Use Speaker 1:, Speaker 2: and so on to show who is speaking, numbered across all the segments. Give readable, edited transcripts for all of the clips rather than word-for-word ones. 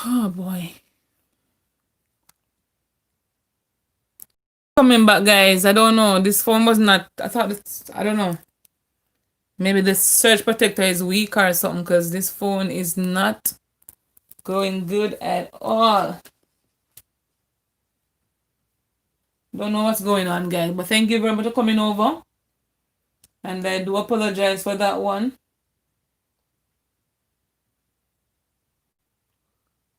Speaker 1: Oh boy. Coming back, guys. I don't know. This phone was not. I thought it's. I don't know. Maybe the surge protector is weak or something because this phone is not going good at all. Don't know what's going on, guys. But thank you very much for coming over. And I do apologize for that one.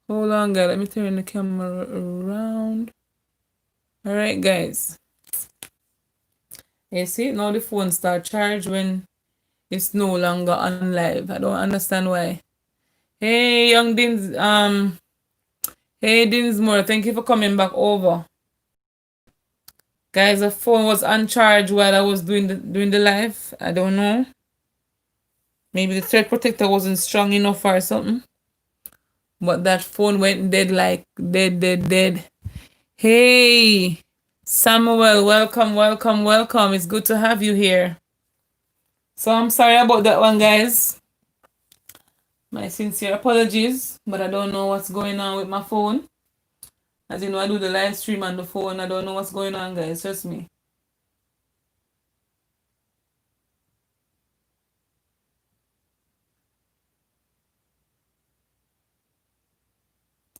Speaker 1: Hold on, guys. Let me turn the camera around. Alright, guys. You see, now the phone start charge when it's no longer on live. I don't understand why. Hey, young Dins, hey Dinsmore, thank you for coming back over. Guys, the phone was on charge while I was doing the live. I don't know. Maybe the thread protector wasn't strong enough or something. But that phone went dead, like dead. Hey, Samuel, welcome. It's good to have you here. So I'm sorry about that one, guys. My sincere apologies, but I don't know what's going on with my phone. As you know, I do the live stream on the phone. I don't know what's going on, guys. Trust me.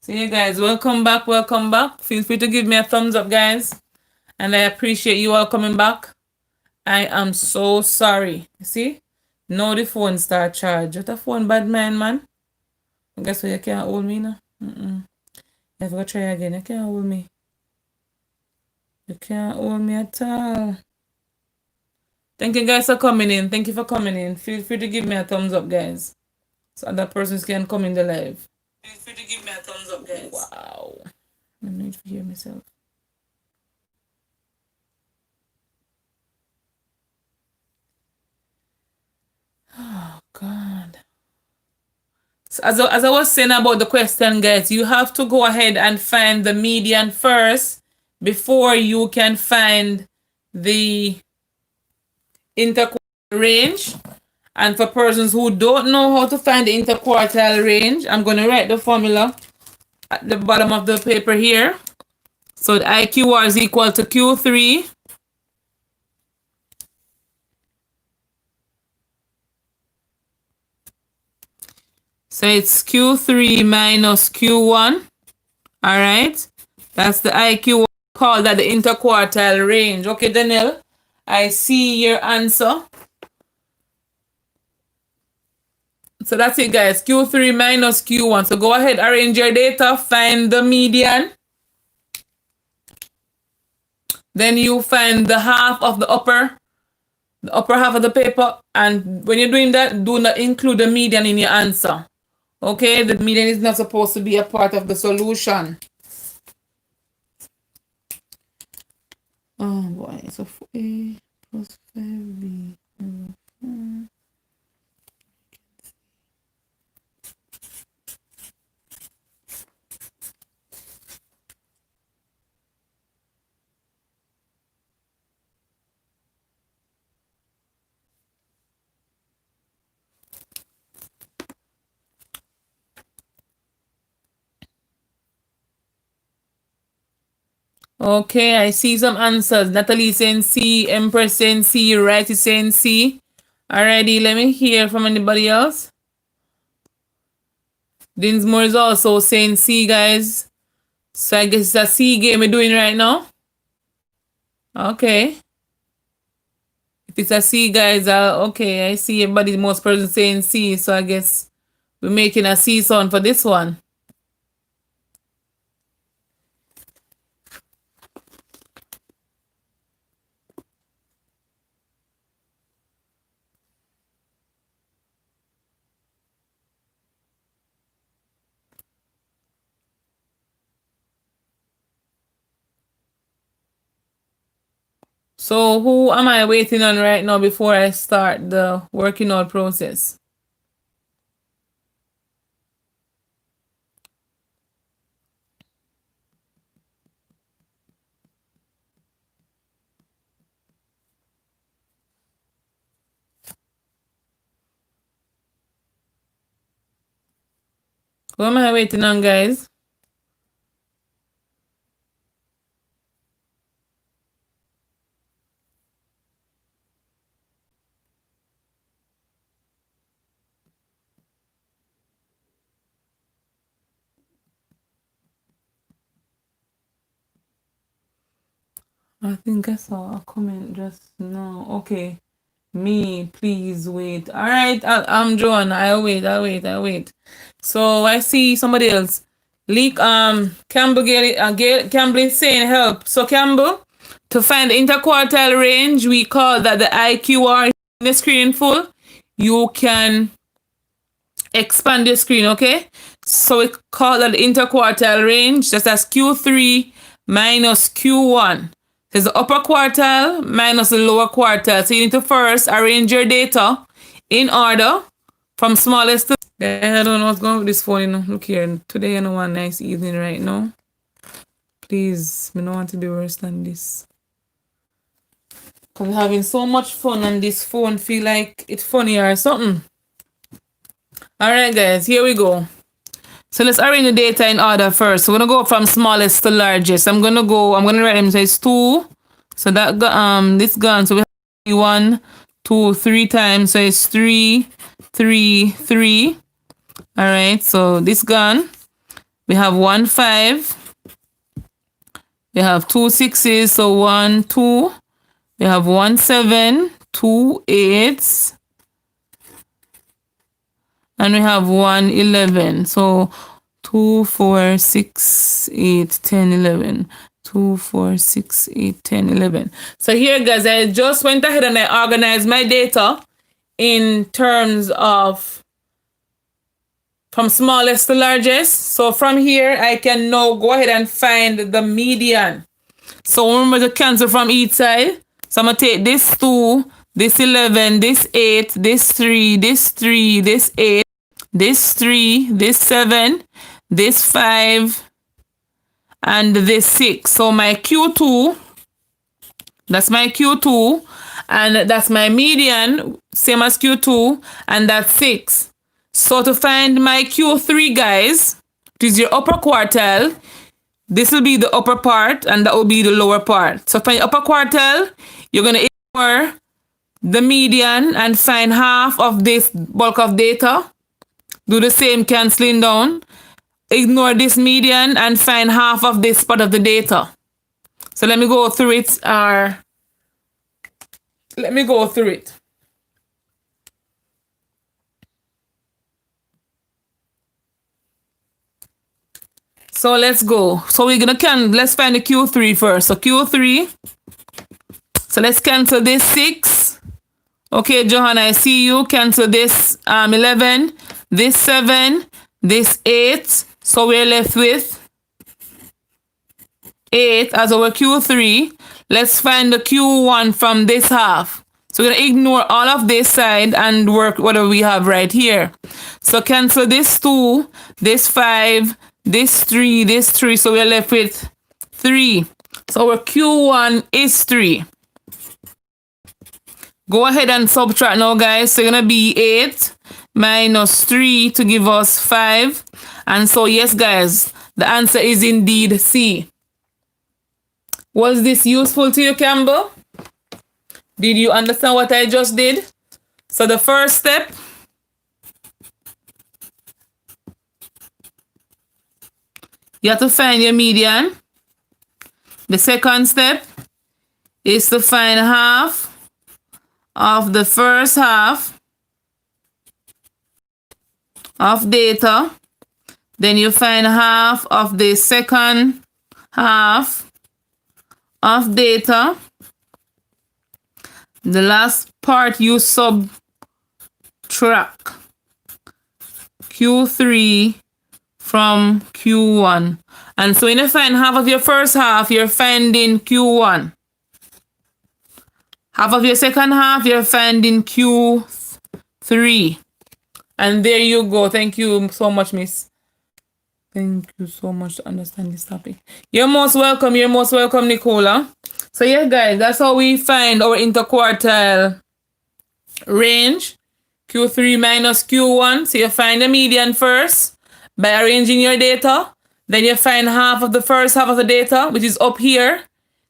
Speaker 1: So yeah, guys, welcome back. Feel free to give me a thumbs up, guys. And I appreciate you all coming back. I am so sorry. See? Now the phone start charge. What a phone bad man. I guess what, you can't hold me now. You have to try again. You can't hold me. You can't hold me at all. Thank you guys for coming in. Thank you for coming in. Feel free to give me a thumbs up, guys. So other persons can come in the live. Feel free to give me a thumbs up, guys. Wow. I need to hear myself. Oh, God. So as I was saying about the question, guys, you have to go ahead and find the median first before you can find the interquartile range. And for persons who don't know how to find the interquartile range, I'm going to write the formula at the bottom of the paper here. So the IQR is equal to Q3 so it's Q3 minus Q1. All right. That's the IQ. Call that the interquartile range. Okay, Danielle, I see your answer. So that's it, guys. Q3 minus Q1. So go ahead, arrange your data, find the median. Then you find the half of the upper half of the paper. And when you're doing that, do not include the median in your answer. Okay, the median is not supposed to be a part of the solution. Oh boy, so A plus 5B. Okay, I see some answers. Natalie saying C, Empress saying C, Right is saying C. Alrighty, let me hear from anybody else. Dinsmore is also saying C, guys. So I guess it's a C game we're doing right now. Okay. If it's a C, guys, okay, I see everybody, most person saying C, so I guess we're making a C sound for this one. So who am I waiting on right now before I start the working out process? What am I waiting on, guys? I think I saw a comment just now. Okay. Me, please wait. All right, I'm Joanna. I'll wait. So I see somebody else. Leak, Campbell, Campbell is saying help. So Campbell, to find the interquartile range, we call that the IQR in the screen full. You can expand your screen, okay? So we call that the interquartile range, just as Q3 minus Q1. There's the upper quartile minus the lower quartile. So you need to first arrange your data in order from smallest to... I don't know what's going on with this phone, you know. Look here, today I know one nice evening right now. Please, I don't want to be worse than this. Because we're having so much fun on this phone, feel like it's funny or something. Alright guys, here we go. So let's arrange the data in order first. So we're gonna go from smallest to largest. I'm gonna write them, so it's 2. So that this gone. So we have 1, 2, 3 times. So it's 3, 3, 3. Alright, so this gone. We have 1, 5. We have 2 6s, so 1, 2. We have 1, 7, 2 8s. And we have 1, 11. So 2, 4, 6, 8, 10, 11. 2, 4, 6, 8, 10, 11. So here, guys, I just went ahead and I organized my data in terms of from smallest to largest. So from here, I can now go ahead and find the median. So remember to cancel from each side. So I'm going to take this 2, this 11, this 8, this 3, this 3, this 8, this 3, this 7, this 5, and this 6. So my Q2, that's my Q2, and that's my median, same as Q2, and that's 6. So to find my Q3, guys, which is your upper quartile, this will be the upper part, and that will be the lower part. So for your upper quartile, you're going to ignore the median and find half of this bulk of data. Do the same canceling down. Ignore this median and find half of this part of the data. So let me go through it. So let's go. So we're gonna let's find the Q3 first. So Q3. So let's cancel this 6. Okay, Johanna, I see you. Cancel this 11, this 7, this 8. So we're left with 8 as our Q3. Let's find the Q1 from this half. So we're going to ignore all of this side and work whatever we have right here. So cancel this 2, this 5, this 3, this 3. So we're left with 3. So our Q1 is 3. Go ahead and subtract now, guys. So it's going to be 8 minus 3 to give us 5. And so, yes, guys, the answer is indeed C. Was this useful to you, Campbell? Did you understand what I just did? So the first step, you have to find your median. The second step is to find half of the first half of data. Then you find half of the second half of data. The last part you subtract Q3 from Q1. And so when you find half of your first half, you're finding Q1. Half of your second half, you're finding Q3. And there you go. Thank you so much, Miss. Thank you so much to understand this topic. You're most welcome. You're most welcome, Nicola. So yeah, guys, that's how we find our interquartile range. Q3 minus Q1. So you find the median first. by arranging your data. Then you find half of the first half of the data, which is up here.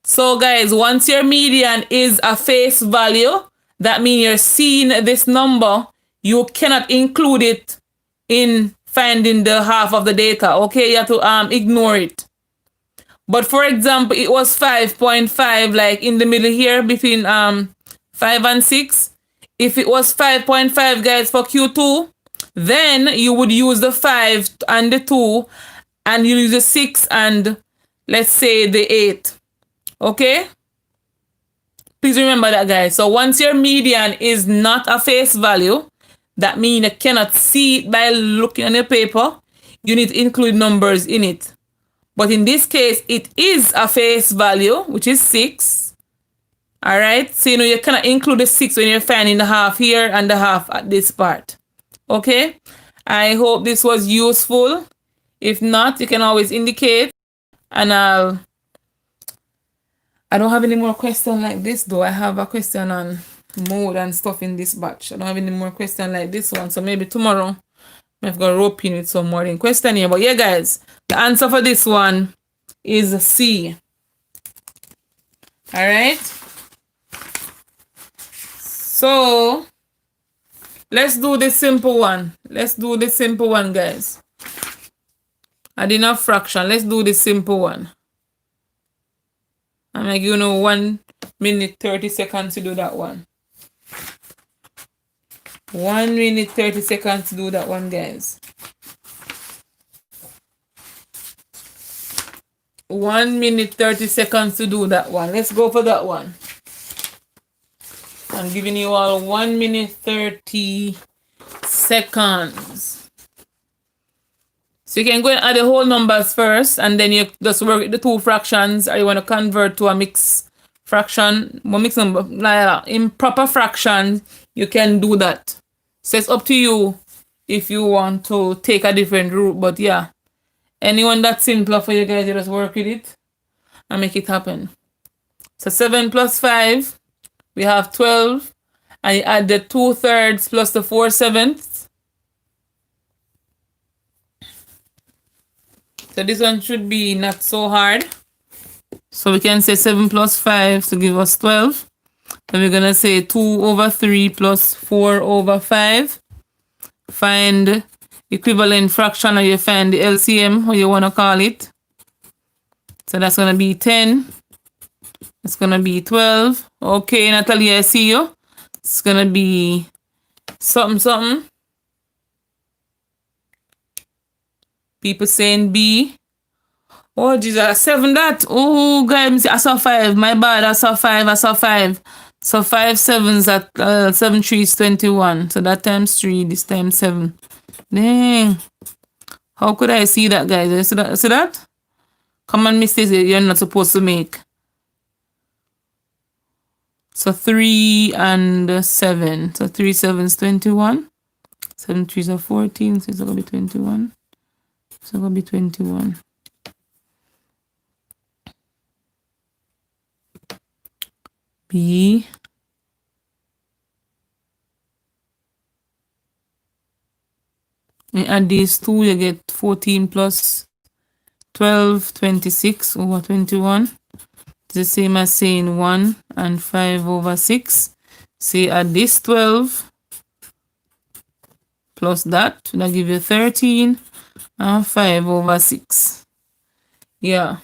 Speaker 1: So guys, once your median is a face value, that means you're seeing this number, you cannot include it in finding the half of the data. Okay, you have to ignore it. But for example, it was 5.5, like in the middle here between 5 and 6. If it was 5.5, guys, for Q2, then you would use the 5 and the 2, and you use the 6 and let's say the 8. Okay? Please remember that, guys. So once your median is not a face value, that means you cannot see it by looking on your paper. You need to include numbers in it. But in this case, it is a face value, which is 6. All right? So, you cannot include the 6 when you're finding the half here and the half at this part. Okay? I hope this was useful. If not, you can always indicate. And I don't have any more questions like this, though. I have a question on mode and stuff in this batch. I don't have any more questions like this one. So maybe tomorrow I've got to rope in with some more in question here. But yeah, guys, the answer for this one is C. All right. So let's do the simple one. Let's do the simple one, guys. I didn't have fraction. Let's do the simple one. I'm like, 1 minute 30 seconds to do that one. 1 minute 30 seconds to do that one, guys. 1 minute 30 seconds to do that one. Let's go for that one. I'm giving you all 1 minute 30 seconds. So you can go and add the whole numbers first, and then you just work with the two fractions, or you want to convert to a mixed fraction, mixed number, like improper fraction, you can do that. So it's up to you if you want to take a different route. But yeah, anyone that's simpler for you guys, you just work with it and make it happen. So 7 plus 5, we have 12, and you add the 2/3 plus the 4/7. So this one should be not so hard. So we can say 7 plus 5 to give us 12. Then we're going to say 2/3 plus 4/5. Find equivalent fraction, or you find the LCM, how you want to call it. So that's going to be 10. It's going to be 12. Okay, Natalie, I see you. It's going to be something. People saying B. Oh, Jesus, 7 that. Oh, guys, I saw 5. My bad, I saw 5. So 5 sevens at 7 3 21. So that times 3, this times 7. Dang. How could I see that, guys? See that? Common mistakes that you're not supposed to make. So 3 and 7. So 3 sevens 21. 7 3s are 14. So it's going to be 21. So it's going to be 21. B. And add these two, you get 14 plus 12, 26 over 21. It's the same as saying 1 and 5/6. So you add this 12 plus that give you 13 and 5/6. Yeah.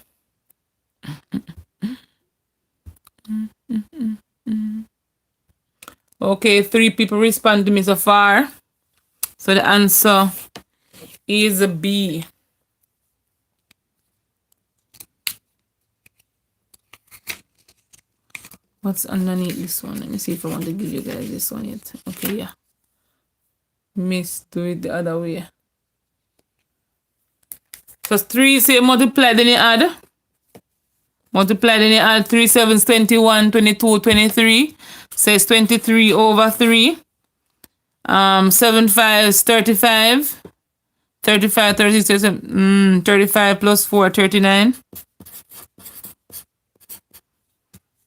Speaker 1: Okay, 3 people respond to me so far. So the answer is B. What's underneath this one? Let me see if I want to give you guys this one yet. Okay, yeah. Do it the other way. So 3, say multiply, then you add. Multiply, then you add 3 sevens, 21, 22, 23. So it's 23/3. 7 5s, 35. 35, 36, 35 plus 4, 39.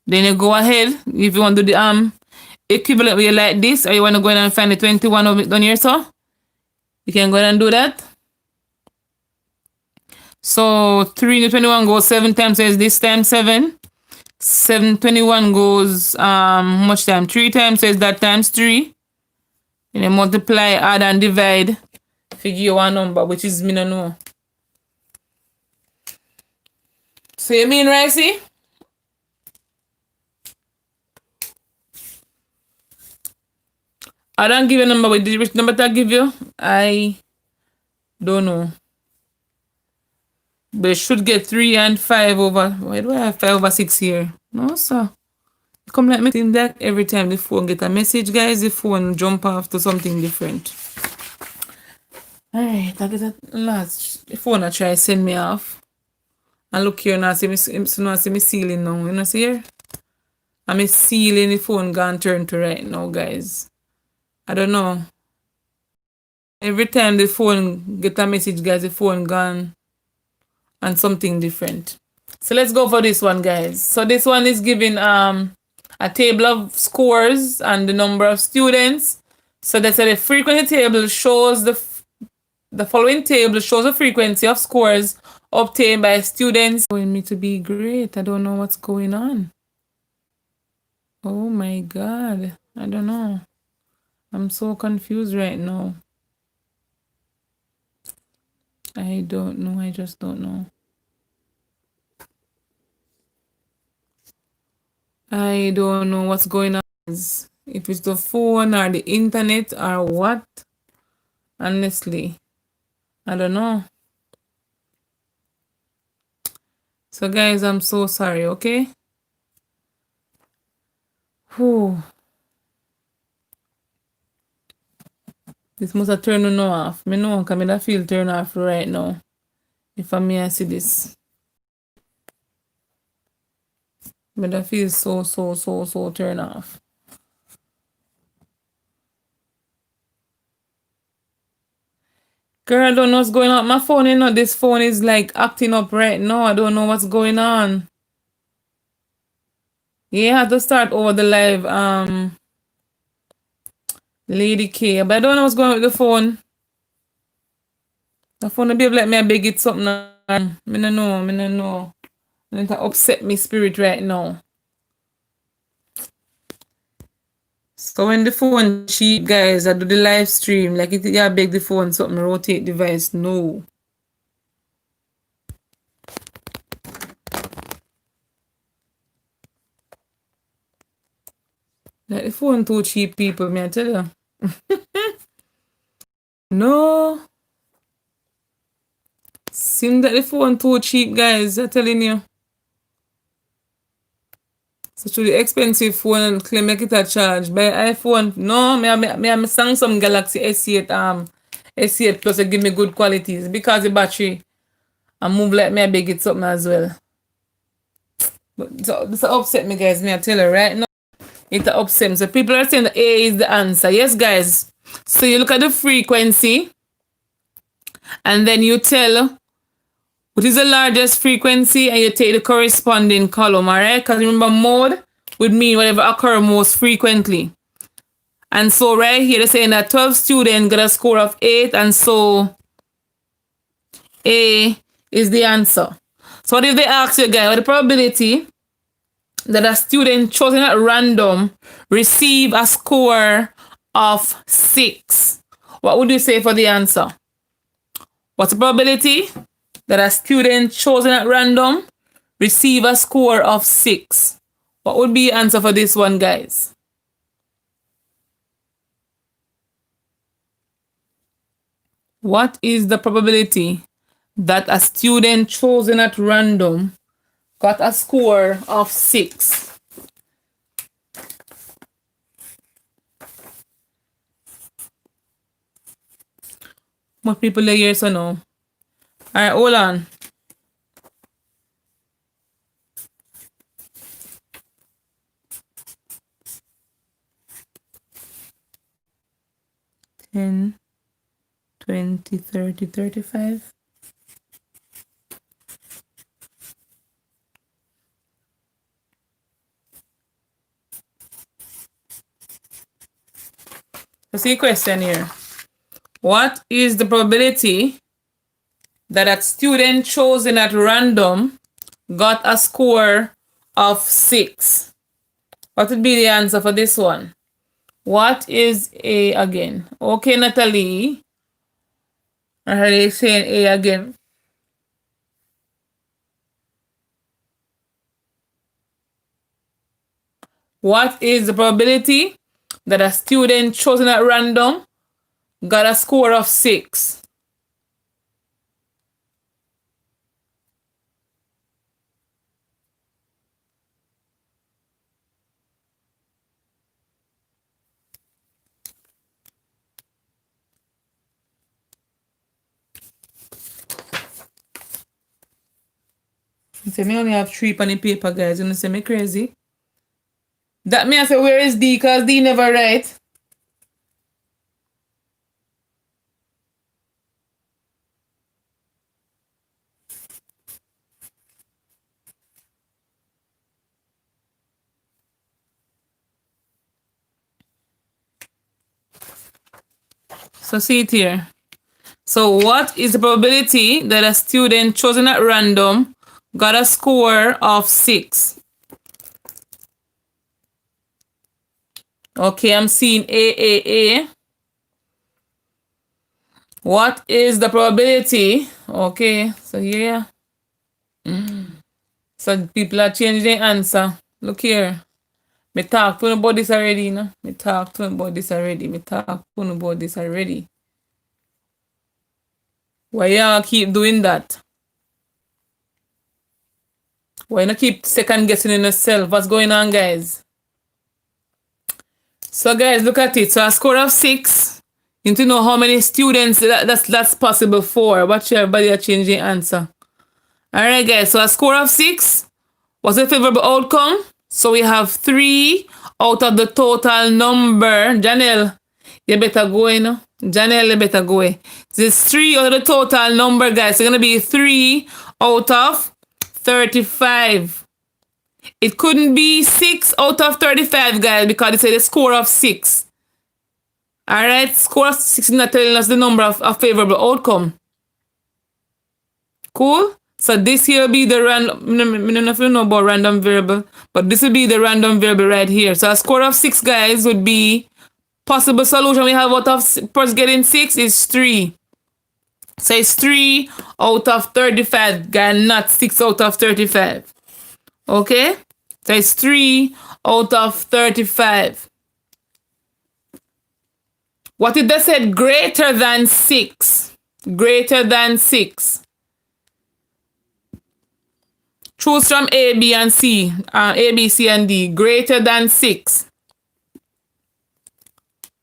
Speaker 1: Then you go ahead, if you want to do the equivalent way like this, or you want to go in and find the 21 of it down here, so you can go ahead and do that. So 3 into 21 goes 7 times, so it's this time 7. 721 goes how much time? 3 times, so it's that times 3. And then multiply, add, and divide. Figure you one number, which is me no know. So you mean right, see? I don't give you a number, which number to give you? I don't know. But you should get 3 and 5 over. Why do I have 5 over 6 here? No, sir. Come like me. Seems like every time the phone get a message, guys, the phone jump off to something different. Alright, I get that last. The phone I try to send me off. And look here now, see me ceiling now. You know, see here? I'm ceiling the phone gone turn to right now, guys. I don't know. Every time the phone get a message, guys, the phone gone and something different. So let's go for this one, guys. So this one is giving a table of scores and the number of students. So that's the frequency table shows the following table shows the frequency of scores obtained by students. Going me to be great. I don't know what's going on. Oh my God. I don't know. I'm so confused right now. I don't know. I just don't know. I don't know what's going on. If it's the phone or the internet or what. Honestly, I don't know. So guys, I'm so sorry, okay? Whew. This must have turned on off. Me know, because I feel turn off right now. If I may see this. But I feel so turn off. Girl, I don't know what's going on. My phone, you know, this phone is like acting up right now. I don't know what's going on. Yeah, I have to start over the live, Lady K. But I don't know what's going on with the phone. The phone will be able to let me beg it something. Me no know. It upset me spirit right now. So when the phone cheap, guys, I do the live stream. Like it, yeah, beg the phone something, rotate device. No. Like the phone too cheap, people, me I tell you. No. Seems that the phone too cheap, guys. I'm telling you. Such the expensive phone and claim make it a charge. Buy iPhone. No, me I'm Samsung Galaxy S8 S8 Plus it give me good qualities because the battery I move like me I beg it something as well. But so this upset me, guys. Me I tell you right now. It upset me. So people are saying that A is the answer. Yes, guys. So you look at the frequency and then you tell what is the largest frequency and you take the corresponding column, alright? Because remember, mode would mean whatever occur most frequently. And so right here, they're saying that 12 students got a score of 8, and so A is the answer. So what if they ask you, guys, what the probability that a student chosen at random receive a score of 6? What would you say for the answer? What's the probability that a student chosen at random receive a score of 6? What would be the answer for this one, guys? What is the probability that a student chosen at random got a score of 6? What people are here, so no. Alright, hold on. $10, $20, $30, $35. Let's see the question here. What is the probability that a student chosen at random got a score of 6. What would be the answer for this one? What is A again? Okay, Natalie. I heard you saying A again. What is the probability that a student chosen at random got a score of 6? So me only have 3 on the paper, guys. You know, say me crazy. That means I say, where is D? Because D never write. So see it here. So what is the probability that a student chosen at random got a score of 6? Okay, I'm seeing A. What is the probability? Okay, so here. So people are changing the answer. Look here. Me talk to about this already, you know. Me talk to about this already. Why y'all keep doing that? Why not keep second guessing in yourself? What's going on, guys? So guys, look at it. So a score of 6. You need to know how many students that's possible for. Watch everybody are changing answer. Alright guys, so a score of 6 was a favorable outcome. So we have 3 out of the total number. Janelle, you better go in. Janelle, you better go in. This is 3 out of the total number, guys. So it's going to be 3 out of 35. It couldn't be 6 out of 35, guys, because it's a score of 6. Alright, score of 6 is not telling us the number of favorable outcome. Cool? So this here will be the random, I don't know if you know about random variable, but this will be the random variable right here. So a score of 6, guys, would be possible solution we have out of person getting 6 is 3. So it's 3 out of 35, guys, not 6 out of 35. Okay? So it's 3 out of 35. What if they said greater than 6? Greater than 6. Choose from A, B, and C. A, B, C, and D. Greater than 6.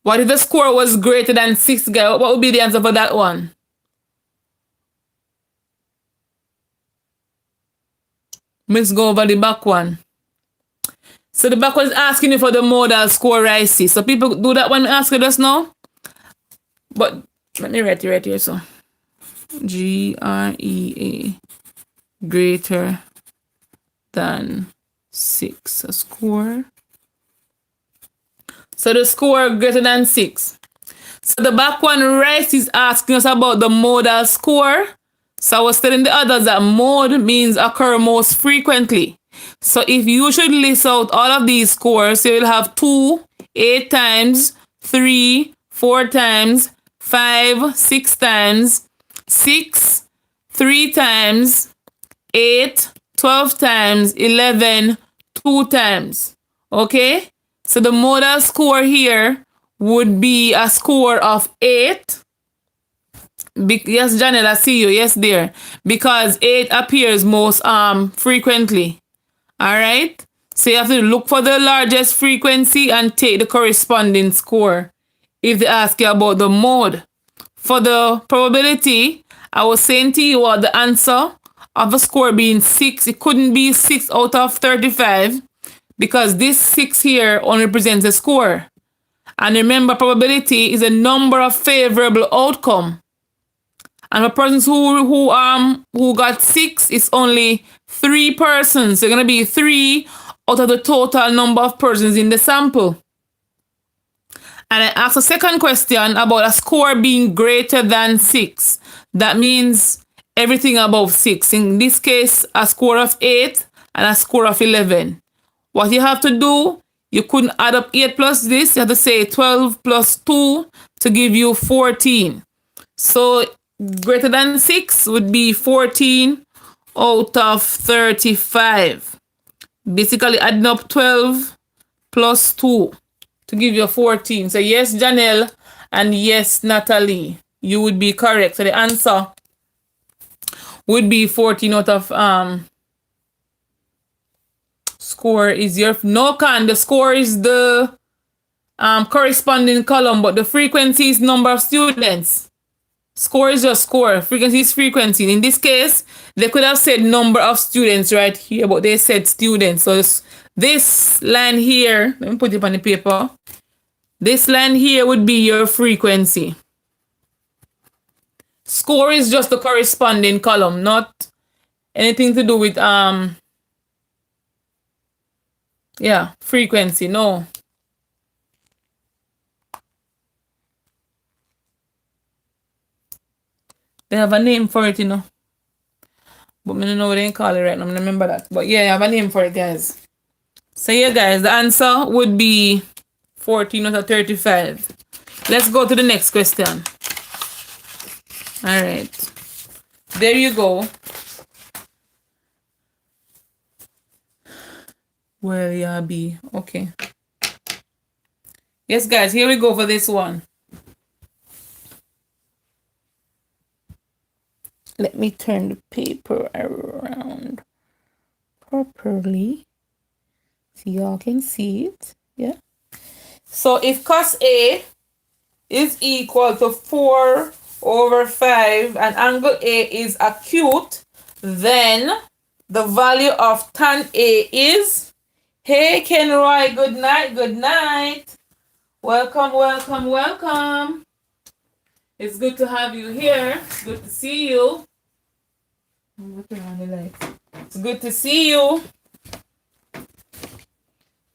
Speaker 1: What if the score was greater than 6, guys? What would be the answer for that one? Let's go over the back one. So the back one is asking you for the modal score, I see. So people do that when I ask you just now. But let me write it right here. So GREA greater than 6. A score. So the score greater than 6. So the back one right is asking us about the modal score. So I was telling the others that mode means occur most frequently. So if you should list out all of these scores, you will have 2, 8 times, 3, 4 times, 5, 6 times, 6, 3 times, 8, 12 times, 11, 2 times. Okay? So the modal score here would be a score of 8. Yes, Janelle, I see you. Yes, dear. Because 8 appears most frequently. Alright? So you have to look for the largest frequency and take the corresponding score if they ask you about the mode. For the probability, I was saying to you what the answer of a score being 6. It couldn't be 6 out of 35 because this 6 here only represents a score. And remember, probability is a number of favorable outcome. And for persons who got 6, it's only 3 persons. So it's gonna be 3 out of the total number of persons in the sample. And I asked a second question about a score being greater than 6. That means everything above 6. In this case, a score of 8 and a score of 11. What you have to do, you couldn't add up 8 plus this. You have to say 12 plus 2 to give you 14. So greater than 6 would be 14 out of 35. Basically adding up 12 plus 2 to give you 14. So yes, Janelle, and yes, Natalie, you would be correct. So the answer would be 14 out of score is your no can. The score is the corresponding column, but the frequency is number of students. Score is just score. Frequency is frequency. In this case, they could have said number of students right here, but they said students. So this line here, let me put it on the paper. This line here would be your frequency. Score is just the corresponding column, not anything to do with frequency. No. They have a name for it, you know. But I don't know what they call it right now. I don't remember that. But yeah, I have a name for it, guys. So yeah, guys, the answer would be 14 out of 35. Let's go to the next question. All right. There you go. Well, yeah, B. Okay. Yes, guys, here we go for this one. Let me turn the paper around properly so y'all can see it. Yeah. So if cos A is equal to 4 over 5 and angle A is acute, then the value of tan A is... Hey, Kenroy, good night, good night. Welcome, welcome, welcome. It's good to have you here. It's good to see you. I'm looking on the light. It's good to see you.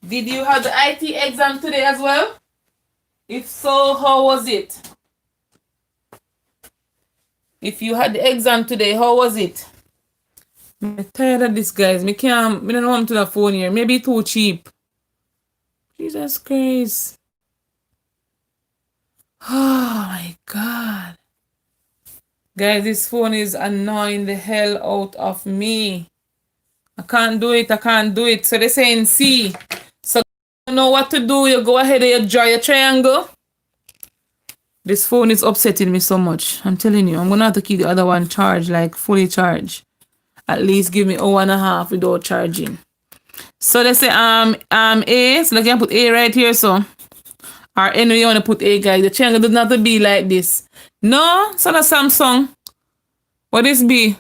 Speaker 1: Did you have the IT exam today as well? If so, how was it? If you had the exam today, how was it? I'm tired of this, guys. I don't want to the phone here. Maybe too cheap. Jesus Christ. Oh my God. Guys, this phone is annoying the hell out of me. I can't do it. I can't do it. So they're saying C. So you know what to do. You go ahead and you draw your triangle. This phone is upsetting me so much. I'm telling you. I'm going to have to keep the other one charged, like fully charged. At least give me an hour and a half without charging. So let's say A. So I can put A right here. So or anyway you want to put A, guys. The triangle does not have to be like this. No, it's not a Samsung. What this be?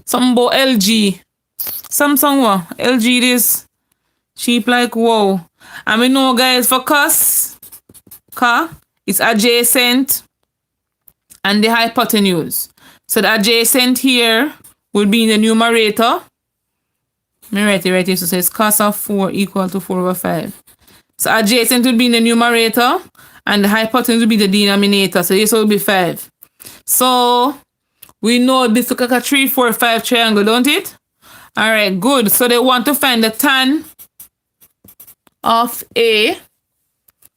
Speaker 1: Something about LG. Samsung what? LG this. Cheap like wow. And we know, guys, for cos, it's adjacent and the hypotenuse. So the adjacent here will be in the numerator. Let me write it right here. So it says cos of 4 equal to 4 over 5. So adjacent will be in the numerator and the hypotenuse will be the denominator. So this will be 5. So we know this looks like a 3, 4, 5 triangle, don't it? All right, good. So they want to find the tan of A.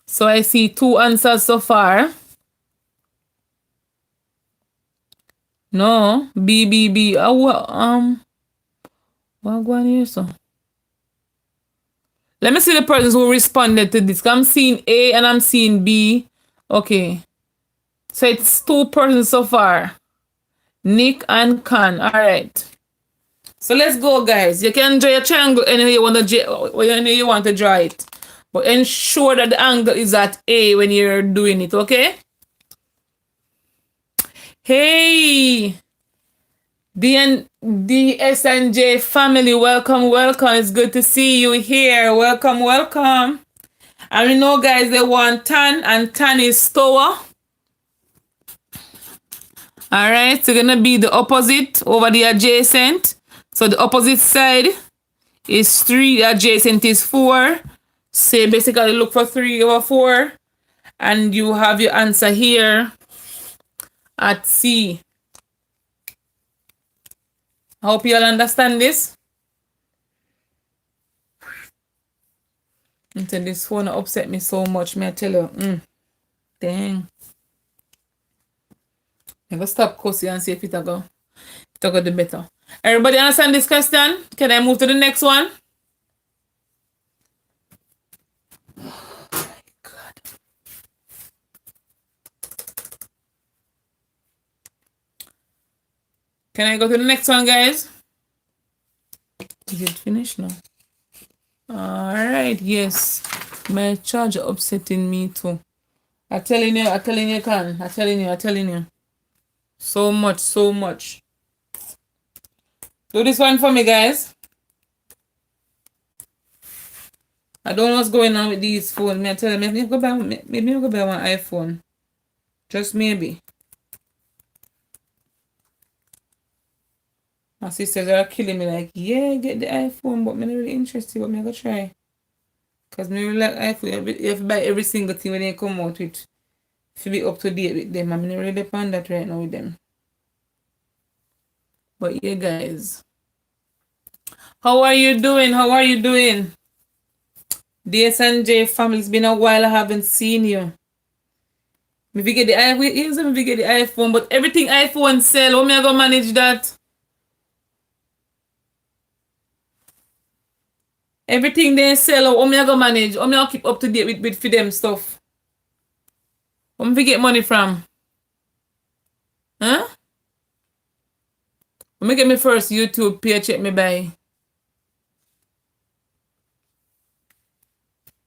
Speaker 1: So I see 2 answers so far. No, B, B, B. What going here, so? Let me see the persons who responded to this. I'm seeing A and I'm seeing B. Okay. So it's 2 persons so far. Nick and Khan. All right. So let's go, guys. You can draw a triangle anywhere you want to draw it. But ensure that the angle is at A when you're doing it, okay? Hey! DS and J family, welcome, welcome. It's good to see you here. Welcome, welcome. And we know, guys, they want tan, and tan is stoa. All right, so gonna be the opposite over the adjacent. So the opposite side is 3, the adjacent is 4. So basically look for 3 over 4. And you have your answer here at C. I hope you all understand this. Until this phone upset me so much, me I tell you. Dang. I go stop cussing and see if it'll go do better. Everybody understand this question? Can I move to the next one? God. Can I go to the next one, guys? Is it finished now? Alright, yes. My charger upsetting me too. I'm telling you, can. I'm telling you. So much. Do this one for me, guys. I don't know what's going on with these phones. Me I tell you, maybe go buy one iPhone. Just maybe. My sisters are killing me like, yeah, get the iPhone, but I'm not really interested, but I'm going to try. Because I really like iPhone. You have to buy every single thing when they come out with. To be up to date with them. I'm not really depend that right now with them. But yeah, guys. How are you doing? DSNJ family, it's been a while I haven't seen you. Maybe get the iPhone, but everything iPhone sell, how me I go manage that? Everything they sell, how me I go manage? How me I keep up to date with for them stuff? Where me get money from? Huh? Let me get me first YouTube pay check me buy.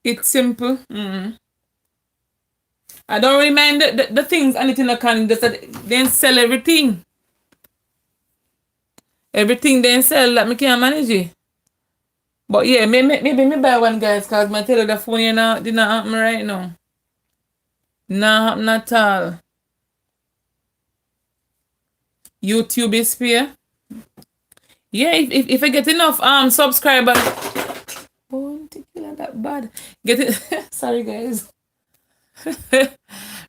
Speaker 1: It's simple. I don't really mind the things and it in the can, just that they sell everything. Everything they sell that me can't manage it. But yeah, maybe me buy one, guys, because I tell you the phone did not happen right now. Not happen at all. YouTube is fair. Yeah, if I get enough subscribers. Oh, that bad. Get it. Sorry, guys.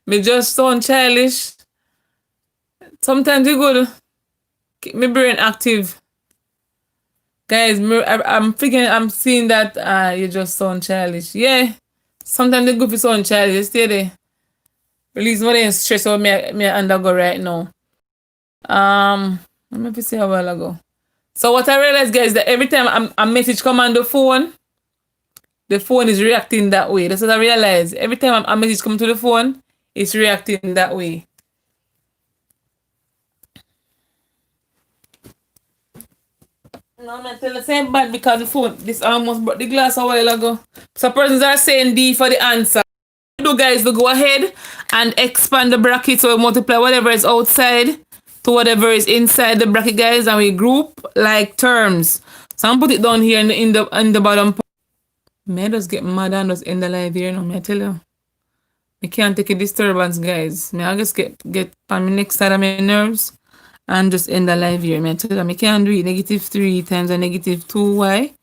Speaker 1: Me just sound childish. Sometimes you good. Keep my brain active. Guys, I'm seeing that you just sound childish. Yeah. Sometimes they go for sound childish. Stay there. Release more than stress out me undergo right now. Let me say a while ago. So what I realized, guys, that every time a message come on the phone is reacting that way. That's what I realized. Every time a message come to the phone, it's reacting that way. No, man, tell the same bad because the phone, this almost brought the glass a while ago. So persons are saying D for the answer. Do guys, we go ahead and expand the bracket, so we multiply whatever is outside to whatever is inside the bracket, guys, and we group like terms. So I'm put it down here in the bottom part. May I just get mad and just end the live here now, may I tell you. I can't take a disturbance, guys. May I just get on my next side of my nerves and just end the live here. May I tell you, I can't do it. -3 times a -2y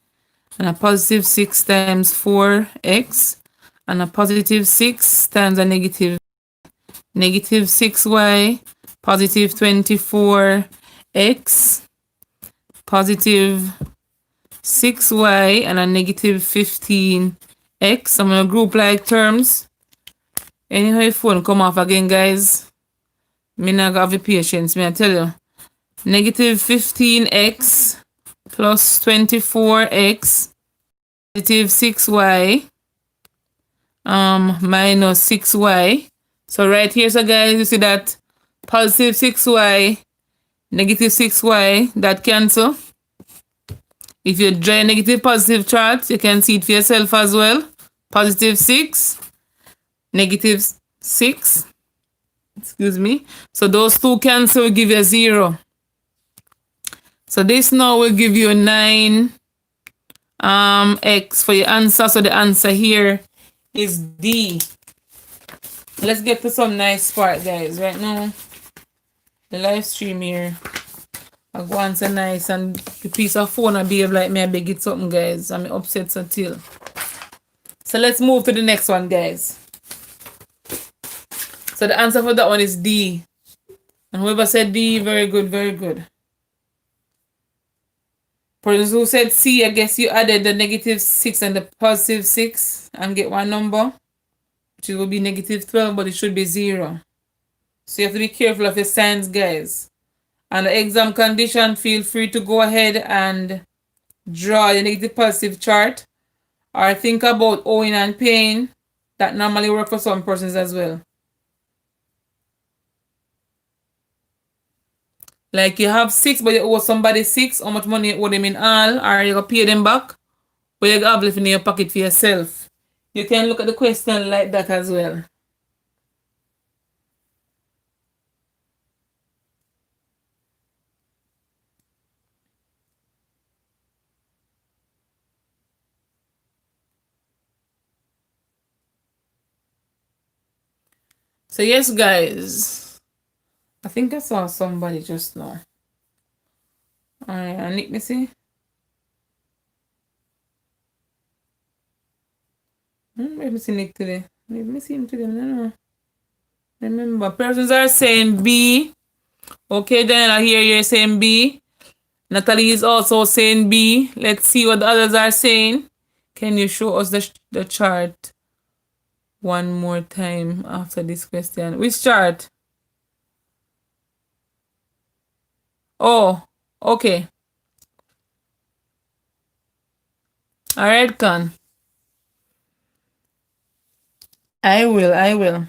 Speaker 1: and a +6 times 4x and a +6 times a -6y, +24x, +6y, and a -15x. I'm gonna group like terms. Anyhow, your phone come off again, guys. Me not have the patience. Me I tell you, -15x plus 24x, -6y, minus 6y. So right here, so guys, you see that +6y, -6y, that cancel. If you draw a negative positive chart, you can see it for yourself as well. +6, -6. Excuse me. So those two cancel will give you 0. So this now will give you 9 x for your answer. So the answer here is D. Let's get to some nice part, guys. Right now, the live stream here, I go answer nice and the piece of phone I behave like me I beg it something, guys. I'm upset so till. So let's move to the next one, guys. So the answer for that one is D. And whoever said D, very good, very good. Persons who said C, I guess you added the -6 and the +6 and get one number, which will be -12, but it should be 0. So you have to be careful of your signs, guys. And the exam condition, feel free to go ahead and draw your negative positive chart, or think about owing and paying. That normally work for some persons as well. Like you have 6, but you owe somebody 6. How much money you owe them in all? Or you gonna pay them back? Or you have left in your pocket for yourself? You can look at the question like that as well. So yes, guys. I think I saw somebody just now. Alright, Nick, me see. Let me see Nick today. Let me see him today. No. Remember, persons are saying B. Okay, then I hear you saying B. Natalie is also saying B. Let's see what the others are saying. Can you show us the chart one more time after this question? Which chart? Oh, okay. All right, Con. I will.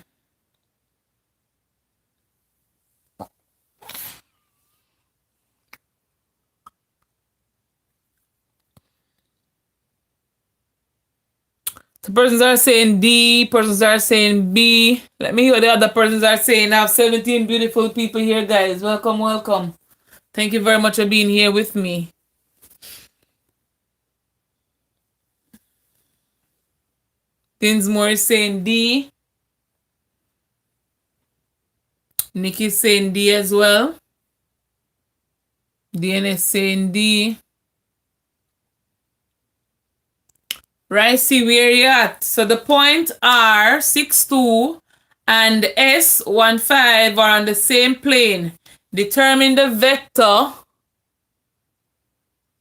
Speaker 1: The persons are saying D, persons are saying B. Let me hear what the other persons are saying. I have 17 beautiful people here, guys. Welcome. Thank you very much for being here with me. Dinsmore is saying D. Nikki's saying D as well. DNS saying D. Right, see where you at. So the point R 6,2 and S 1,5 are on the same plane. Determine the vector.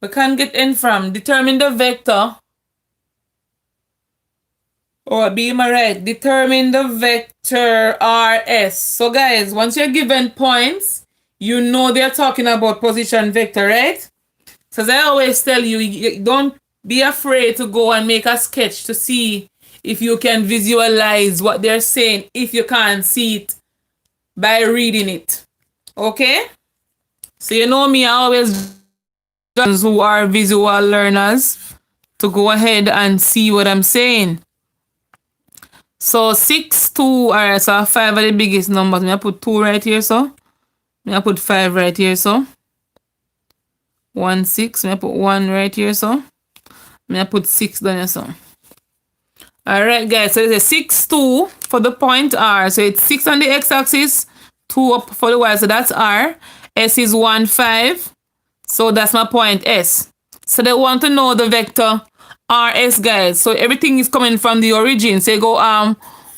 Speaker 1: We can't get in from. Determine the vector. Oh, be my right. Determine the vector RS. So guys, once you're given points, you know they're talking about position vector, right? So as I always tell you, don't be afraid to go and make a sketch to see if you can visualize what they're saying, if you can't see it by reading it. Okay? So you know me, I always those who are visual learners to go ahead and see what I'm saying. So 6, 2, alright, so 5 are the biggest numbers. I put 2 right here, so. I put 5 right here, so. 1, 6. I put 1 right here, so. I put 6 down here, so. Alright, guys, so it's a 6, 2 for the point R. So it's 6 on the x-axis, 2 up for the y, so that's R. S is 1, 5. So that's my point S. So they want to know the vector RS, guys. So everything is coming from the origin. So you go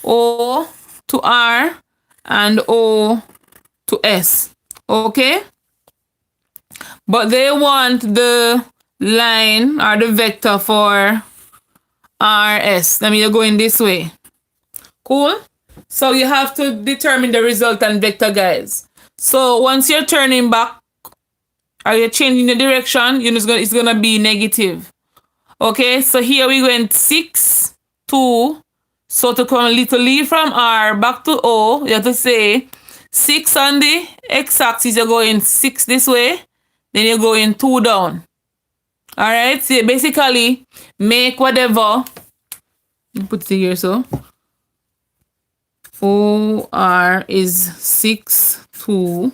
Speaker 1: O to R and O to S. Okay? But they want the line or the vector for RS. That means you're going this way. Cool? So you have to determine the resultant vector, guys. So once you're turning back or you're changing the direction, it's gonna be negative. Okay, so here we went 6, 2. So to come a little leave from R back to O, you have to say 6 on the x-axis, you're going 6 this way, then you're going 2 down. Alright, so you basically make whatever, put it here, so OR is 6, 2,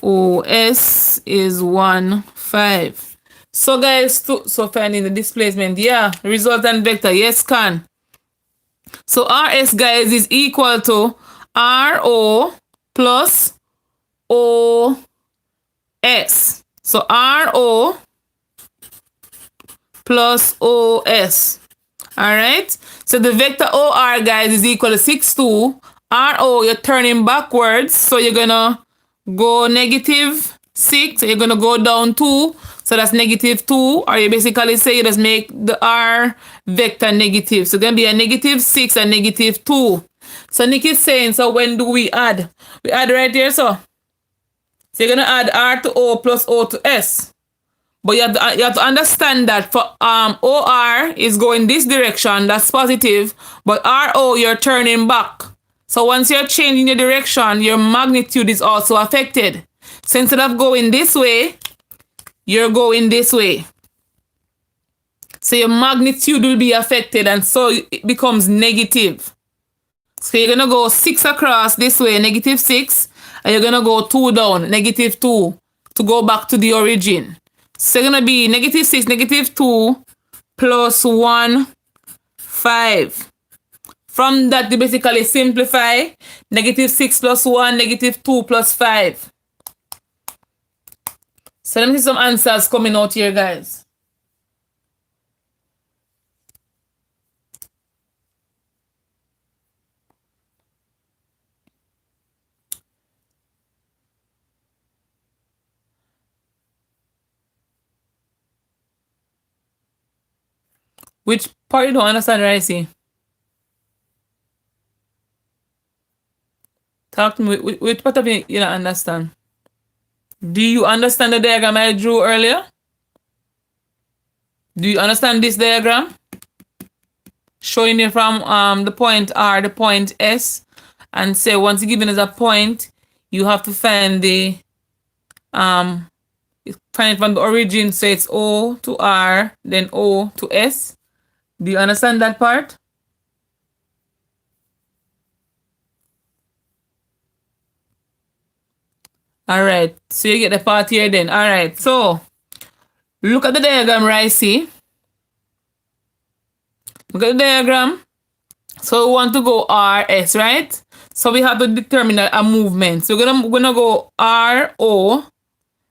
Speaker 1: OS is 1, 5. So guys, so finding the displacement, yeah, resultant vector, yes, can. So RS, guys, is equal to RO plus OS. So RO plus OS. Alright? So the vector OR, guys, is equal to 6, 2. RO, you're turning backwards, so you're gonna go -6, you're gonna go down 2. So that's -2, or you basically say you just make the R vector negative. So it's going to be a -6 and -2. So Nick is saying, so when do we add? We add right here, so. So you're going to add R to O plus O to S. But you have to understand that for OR is going this direction, that's positive, but RO, you're turning back. So once you're changing your direction, your magnitude is also affected. So instead of going this way, you're going this way. So your magnitude will be affected, and so it becomes negative. So you're going to go 6 across this way, -6, and you're going to go 2 down, -2, to go back to the origin. So it's going to be -6, -2, plus 1, 5. From that, you basically simplify. -6 plus 1, -2 plus 5. So let me see some answers coming out here, guys. Which part you don't understand, right? See? Talk to me. Which part of it you don't understand? Do you understand the diagram I drew earlier? Do you understand this diagram? Showing you from the point R, the point S, and say once given as a point, you have to find the find it from the origin. So it's O to R, then O to S. Do you understand that part? All right, so you get the part here then. All right, so look at the diagram, right? See? Look at the diagram. So we want to go RS, right? So we have to determine a movement. So we're gonna go RO.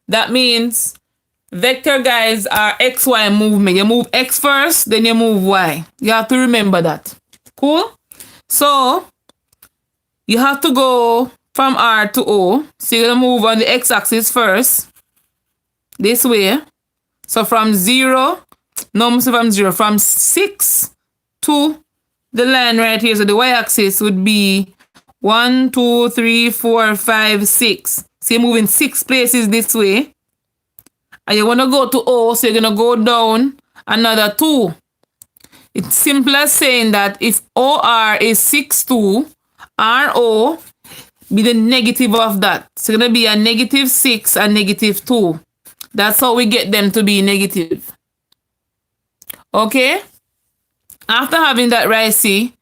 Speaker 1: That means vector, guys, are XY movement. You move X first, then you move Y. You have to remember that. Cool? So you have to go from R to O. So you're going to move on the X-axis first. This way. So from 0, no, from 0, from 6 to the line right here. So the Y-axis would be 1, 2, 3, 4, 5, 6. So you're moving 6 places this way. And you want to go to O, so you're going to go down another 2. It's simple as saying that if OR is 6, 2, RO be the negative of that. So it's going to be a -6 and -2. That's how we get them to be negative. Okay? After having that right, see,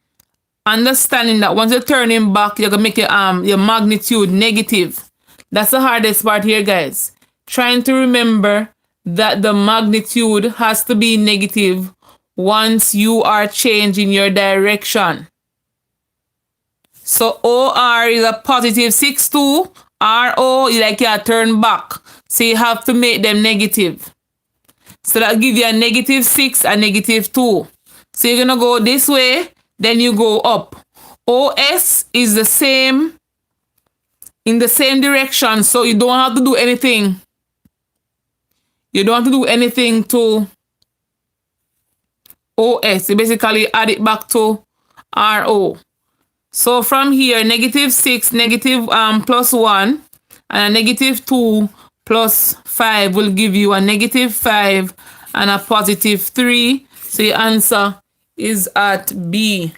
Speaker 1: understanding that once you're turning back, you're going to make your magnitude negative. That's the hardest part here, guys. Trying to remember that the magnitude has to be negative once you are changing your direction. So OR is a positive 6, 2. RO is like you turn back. So you have to make them negative. So that'll give you a -6 and -2. So you're going to go this way, then you go up. OS is the same, in the same direction. So you don't have to do anything. You don't have to do anything to OS. You basically add it back to RO. So from here, -6, plus 1, and a -2 plus 5 will give you a -5 and a +3. So your answer is at B.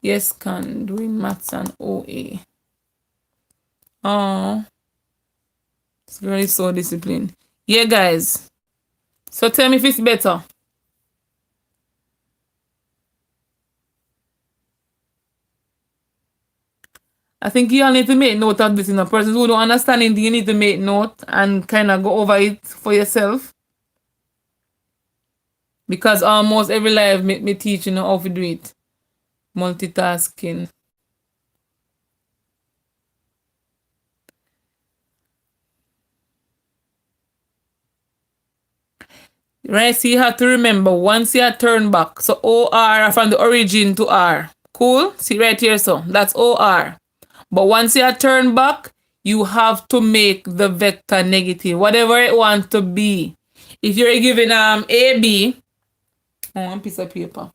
Speaker 1: Yes, can doing maths and OA. Oh, it's very so disciplined. Yeah, guys. So tell me if it's better. I think you all need to make note of this. Persons who don't understand it, you need to make note and kind of go over it for yourself. Because almost every life me teach how to do it. Multitasking. Right, so you have to remember, once you turn back, so OR from the origin to R. Cool? See right here, so that's OR. But once you turn back, you have to make the vector negative, whatever it wants to be. If you're given AB, one piece of paper.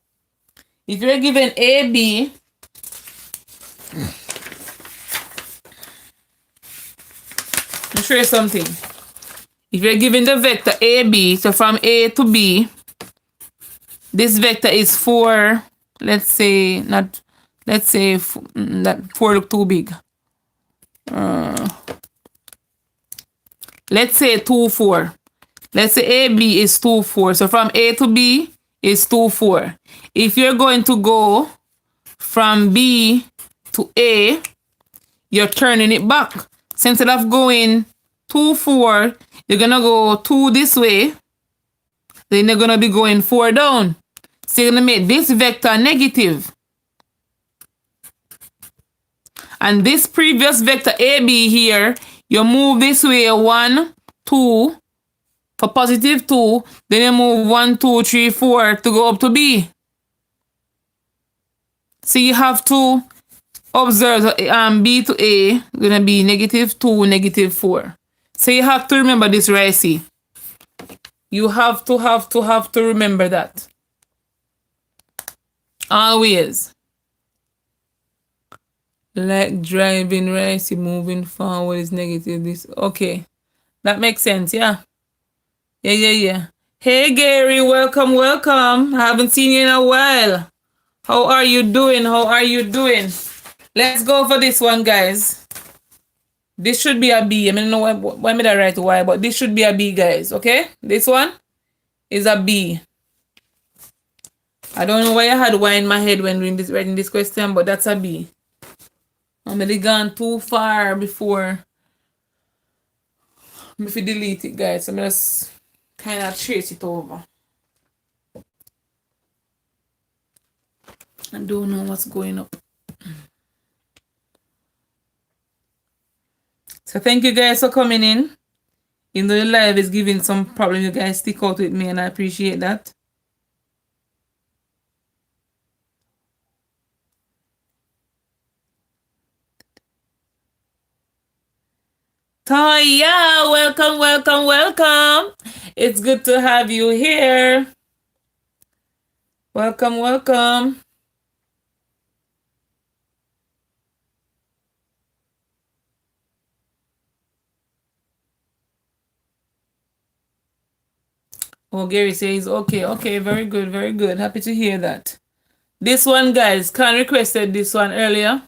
Speaker 1: If you're given AB, I'll show you something. If you're given the vector AB, so from A to B, this vector is 4, let's say, not, let's say, that 4 look too big. Let's say 2, 4. Let's say AB is 2, 4. So from A to B is 2, 4. If you're going to go from B to A, you're turning it back. So instead of going 2, 4, you're going to go 2 this way. Then you're going to be going 4 down. So you're going to make this vector negative. And this previous vector AB here, you move this way 1, 2, for positive 2. Then you move 1, 2, 3, 4 to go up to B. So you have to observe B to A going to be negative 2, negative 4. So you have to remember this, right? See, you have to remember that. Always. Like driving, right? See, moving forward is negative. This, okay. That makes sense, yeah. Yeah. Hey, Gary, welcome. I haven't seen you in a while. How are you doing? Let's go for this one, guys. This should be a B. I don't know why did I write Y, but this should be a B, guys. Okay? This one is a B. I don't know why I had Y in my head when writing this question, but that's a B. I'm really gone too far before if you delete it, guys. I'm just kind of trace it over. I don't know what's going on. So thank you guys for coming in. Even though the live is giving some problem, you guys stick out with me and I appreciate that. Toya, welcome. It's good to have you here. Welcome. Oh, Gary says, okay, very good. Happy to hear that. This one, guys, Khan requested this one earlier.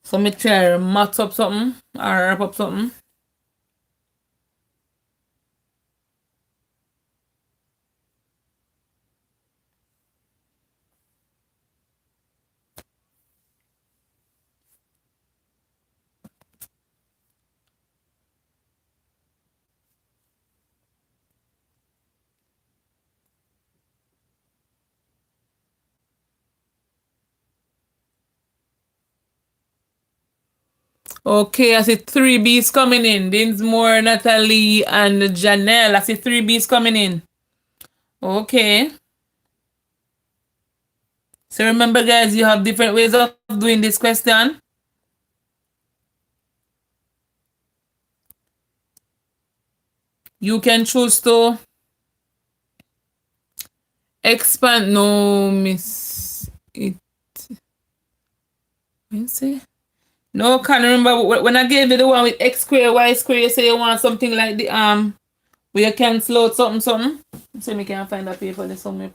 Speaker 1: So me try to match up something or wrap up something. Okay, I see 3 B's coming in. Dinsmore, Natalie, and Janelle. I see 3 B's coming in. Okay. So remember, guys, you have different ways of doing this question. You can choose to expand. No, miss it. Let me see. No, can't remember when I gave you the one with x square, y square, you say you want something like the where you cancel out something. So me can't find that paper there's somewhere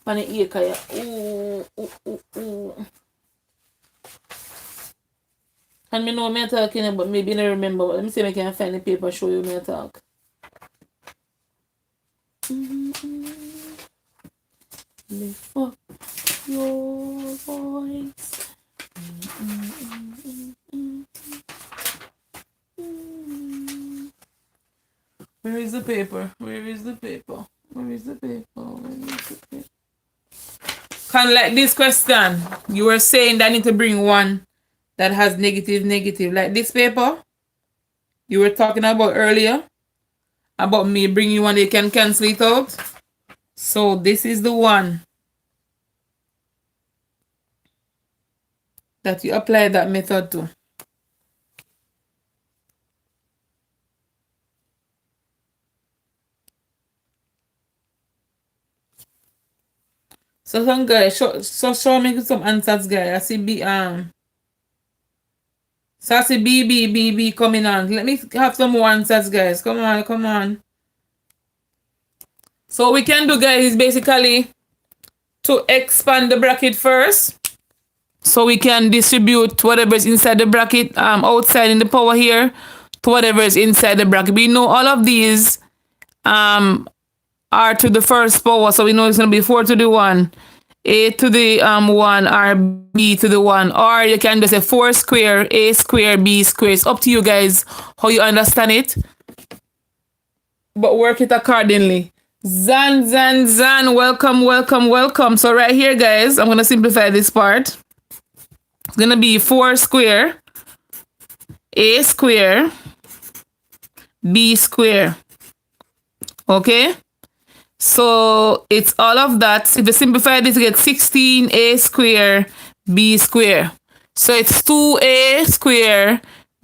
Speaker 1: on the ear kaya. Ooh. And me know me talking but maybe I remember. Let me see if I can find the paper show you me talk. Lift up your voice. Where is the paper? Kind of like this question. You were saying that I need to bring one that has negative. Like this paper you were talking about earlier. About me bringing one they can cancel it out. So this is the one. that you apply that method to. So some guys, show me some answers, guys. I see so I see B coming on. Let me have some more answers, guys. Come on, come on. So what we can do, guys, is basically to expand the bracket first. So we can distribute whatever is inside the bracket outside in the power here to whatever is inside the bracket. We know all of these are to the first power, so we know it's going to be 4 to the 1, a to the 1, or b to the 1, or you can just say 4 square, a square, b square. It's up to you guys how you understand it, but work it accordingly. Zan, welcome. So right here, guys, I'm going to simplify this part. It's going to be 4 square, a square, b square. Okay? So it's all of that. If you simplify this, you get 16a square, b square. So it's 2a square,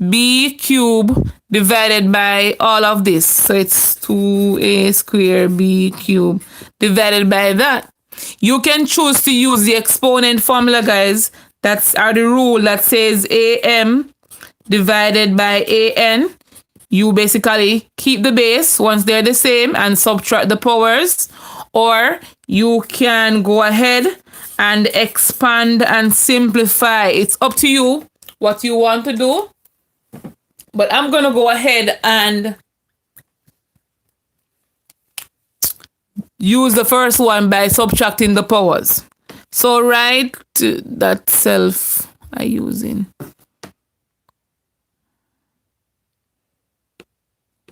Speaker 1: b cube divided by all of this. So it's 2a square, b cube divided by that. You can choose to use the exponent formula, guys. That's the rule that says am divided by an. You basically keep the base once they're the same and subtract the powers, or you can go ahead and expand and simplify. It's up to you what you want to do, but I'm going to go ahead and use the first one by subtracting the powers. So write that self I using.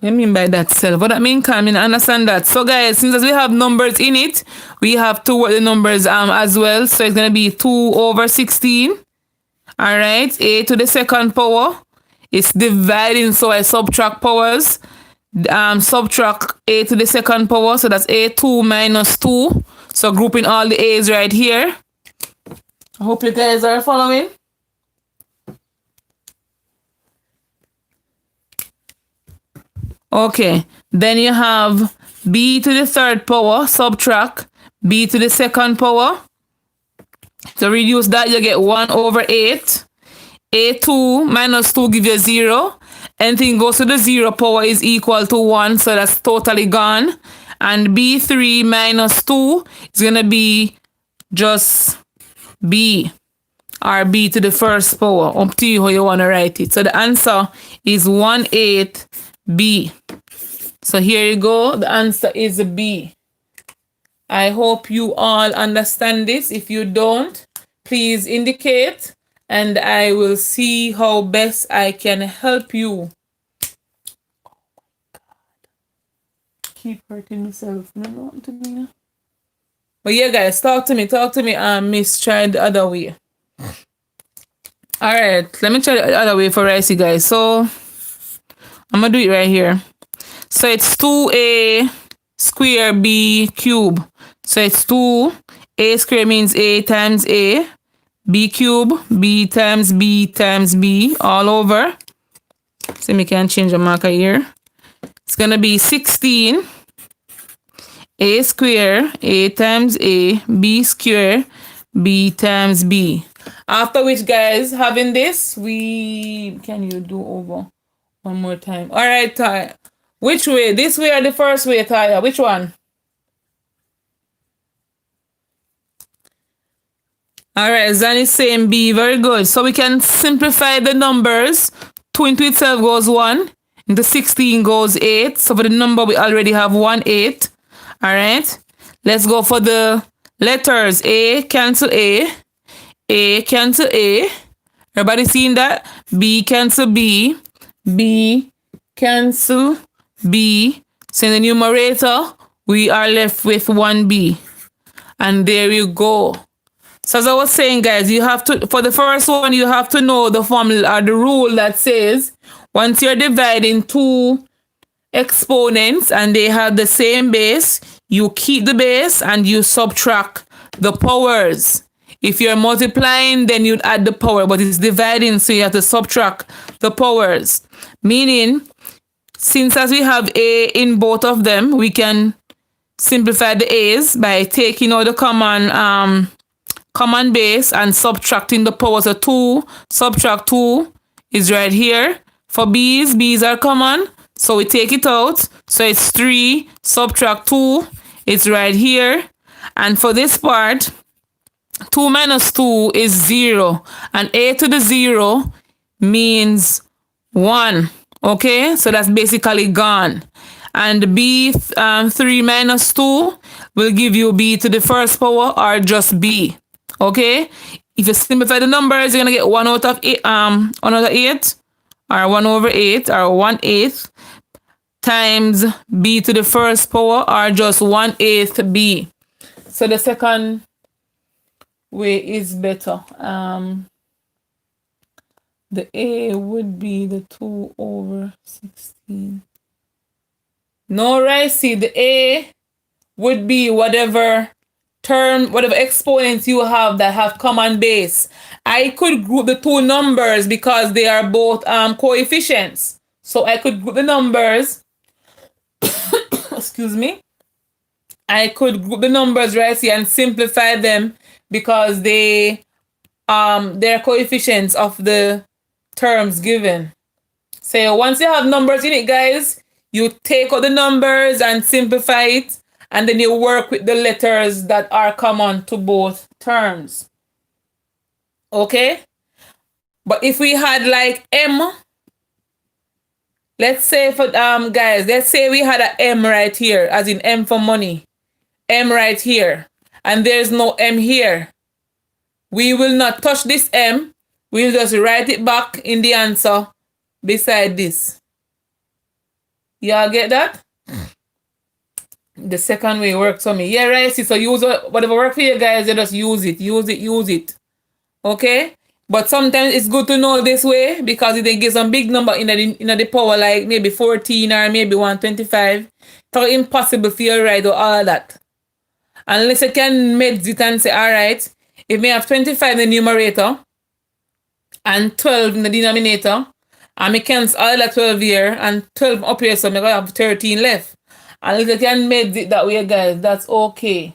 Speaker 1: What I mean by that self? What that mean? Can I understand that? So guys, since we have numbers in it, we have to work the numbers as well. So it's gonna be 2 over 16. Alright, a to the second power. It's dividing, so I subtract powers. Subtract a to the second power, so that's a2 minus 2. So grouping all the a's right here. I hope you guys are following. Okay, then you have b to the third power, subtract b to the second power. To reduce that, you get 1 over 8. a2 minus 2 gives you 0. Anything goes to the 0 power is equal to 1, so that's totally gone. And b3 minus 2 is going to be just b, or b to the first power. Up to you how you want to write it. So the answer is 18b. So here you go. The answer is B. I hope you all understand this. If you don't, please indicate and I will see how best I can help you. Oh my God. Keep hurting myself. No, not to me. But yeah, guys, talk to me. Miss, try the other way. Alright, let me try the other way for Ricey, guys. So I'm gonna do it right here. So it's 2a square b cube. So it's 2a square means a times a, b cube, b times b all over. So we can change the marker here. It's gonna be 16 a square, a times a, b square, b times b. After which, guys, having this, can you do over one more time? All right, Taya. Which way? This way or the first way, Taya? Which one? All right, Zan is saying B. Very good. So we can simplify the numbers. 2 into itself goes 1. Into 16 goes 8. So for the number, we already have 1, 8. All right. Let's go for the letters. A cancel A. A cancel A. Everybody seeing that? B cancel B. B cancel B. So in the numerator, we are left with 1B. And there you go. So as I was saying, guys, you have to, for the first one, you have to know the formula or the rule that says once you're dividing two exponents and they have the same base, you keep the base and you subtract the powers. If you're multiplying, then you'd add the power, but it's dividing, so you have to subtract the powers. Meaning, since as we have a in both of them, we can simplify the a's by taking out the common base and subtracting the power. So 2 subtract 2 is right here. For b's are common, so we take it out. So it's 3 subtract 2, it's right here. And for this part, 2 minus 2 is 0. And a to the 0 means 1. Okay, so that's basically gone. And b 3 minus 2 will give you b to the first power or just b. Okay, if you simplify the numbers, you're gonna get 1 out of 8, 1 out of 8, or 1 over 8, or 1/8 times b to the first power, or just 1/8 b. So the second way is better. The a would be the 2 over 16. No, right? See, the a would be whatever term, whatever exponents you have that have common base. I could group the two numbers because they are both coefficients. So I could group the numbers. Excuse me. I could group the numbers right here and simplify them because they're coefficients of the terms given. So once you have numbers in it, guys, you take out the numbers and simplify it, and then you work with the letters that are common to both terms. Okay? But if we had like M, let's say for guys, let's say we had a M right here, as in M for money. M right here. And there's no M here. We will not touch this M. We'll just write it back in the answer beside this. Y'all get that? The second way works for me. Yeah, right. See, so use whatever works for you guys, you just use it. Use it. Okay? But sometimes it's good to know this way because if they give some big number in the power, like maybe 14 or maybe 125, it's impossible for you to write all of that. Unless you can meds it and say, all right, if we have 25 in the numerator and 12 in the denominator, and we cancel all that 12 here and 12 up here, so I'm going to have 13 left. And if you can meds it that way, guys, that's okay.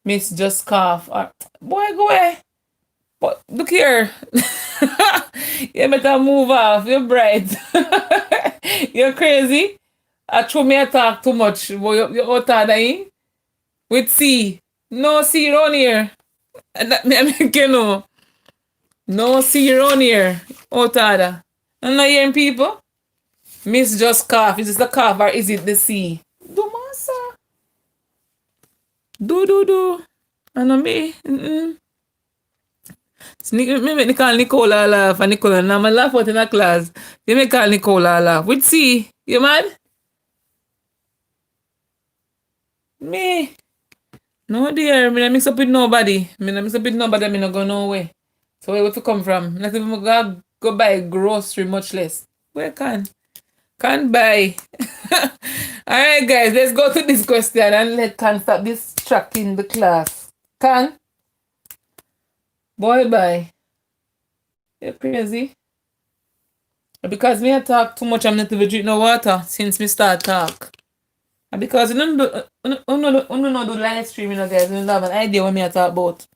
Speaker 1: Miss just cough. Boy, go away. But look here. You better move off. You're bright. You're crazy. I throw me a talk too much. Boy, you're out of there. With C. No C around here. That make you know. No C around here. Out of there. I'm not hearing people. Miss just cough. Is it the cough or is it the C? Do massa. Do. I know me. Me make call Nicola laugh and Nicola now I laugh out in a class. You make call Nicola laugh. With C. You mad? Me. No dear, me not mix up with nobody. Me not not go nowhere. So where to come from? Not even go buy grocery, much less. Where can't buy. Alright guys, let's go to this question and let Can stop distracting the class. Can? Boy bye. You're crazy. Because me I talk too much, I'm not even drink no water since me start talk. And because you don't do live streaming, guys, you don't have an idea what me I talk about.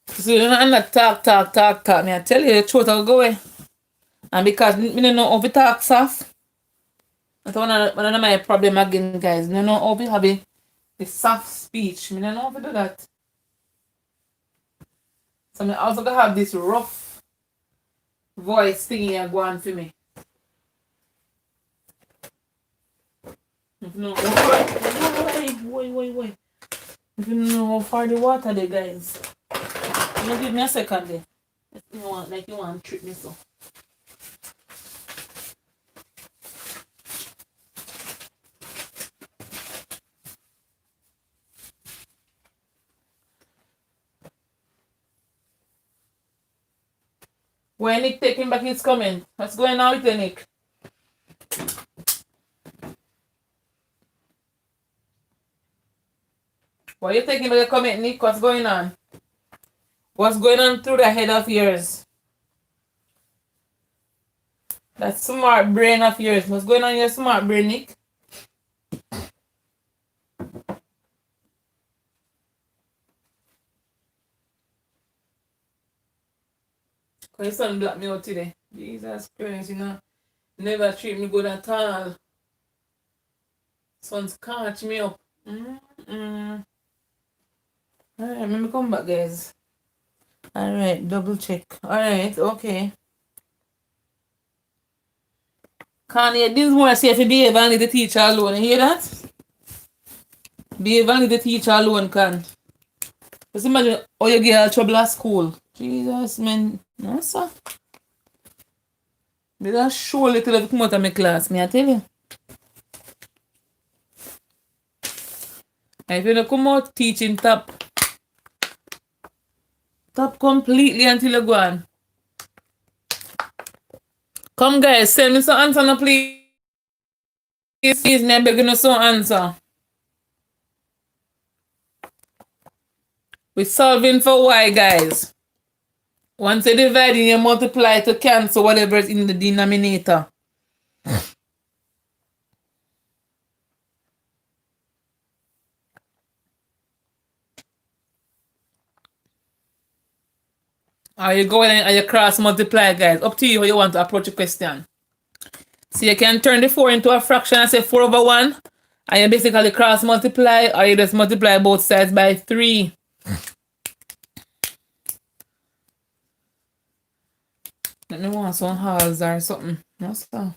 Speaker 1: So you don't not talk. Me I tell you the truth, I'll go away. And because me don't know how to talk soft. That's one of my problem again, guys. I don't know how to have the soft speech. I don't know how to do that. So I also gonna have this rough voice thingy going for me. No, wait. If you know how far the water there, guys. You give me a second there. You want to trick me so. When Nick taking back his comment. What's going on with the Nick? What are you thinking about your comment, Nick? What's going on? What's going on through the head of yours? That smart brain of yours. What's going on in your smart brain, Nick? Cause your son blocked me out today. Jesus Christ, you know. Never treat me good at all. Son's catch me up. Alright, let me come back, guys. Alright, double check. Alright, okay. Kanye, this is more say if you behave and leave the teacher alone. You hear that? Behave and leave the teacher alone, can. Just imagine how you get out of trouble at school. Jesus, man. No, sir. They just show a little bit come out of my class, me I tell you. And if you don't come out teaching top completely until you go on. Come guys, send me some answer now, please. Please, me begging you some answer. We're solving for y, guys. Once you divide, you multiply to cancel whatever is in the denominator. Or you go in and you cross multiply, guys. Up to you how you want to approach the question. So you can turn the 4 into a fraction and say 4 over 1. And you basically cross multiply, or you just multiply both sides by 3. Let me want some halves or something. What's that?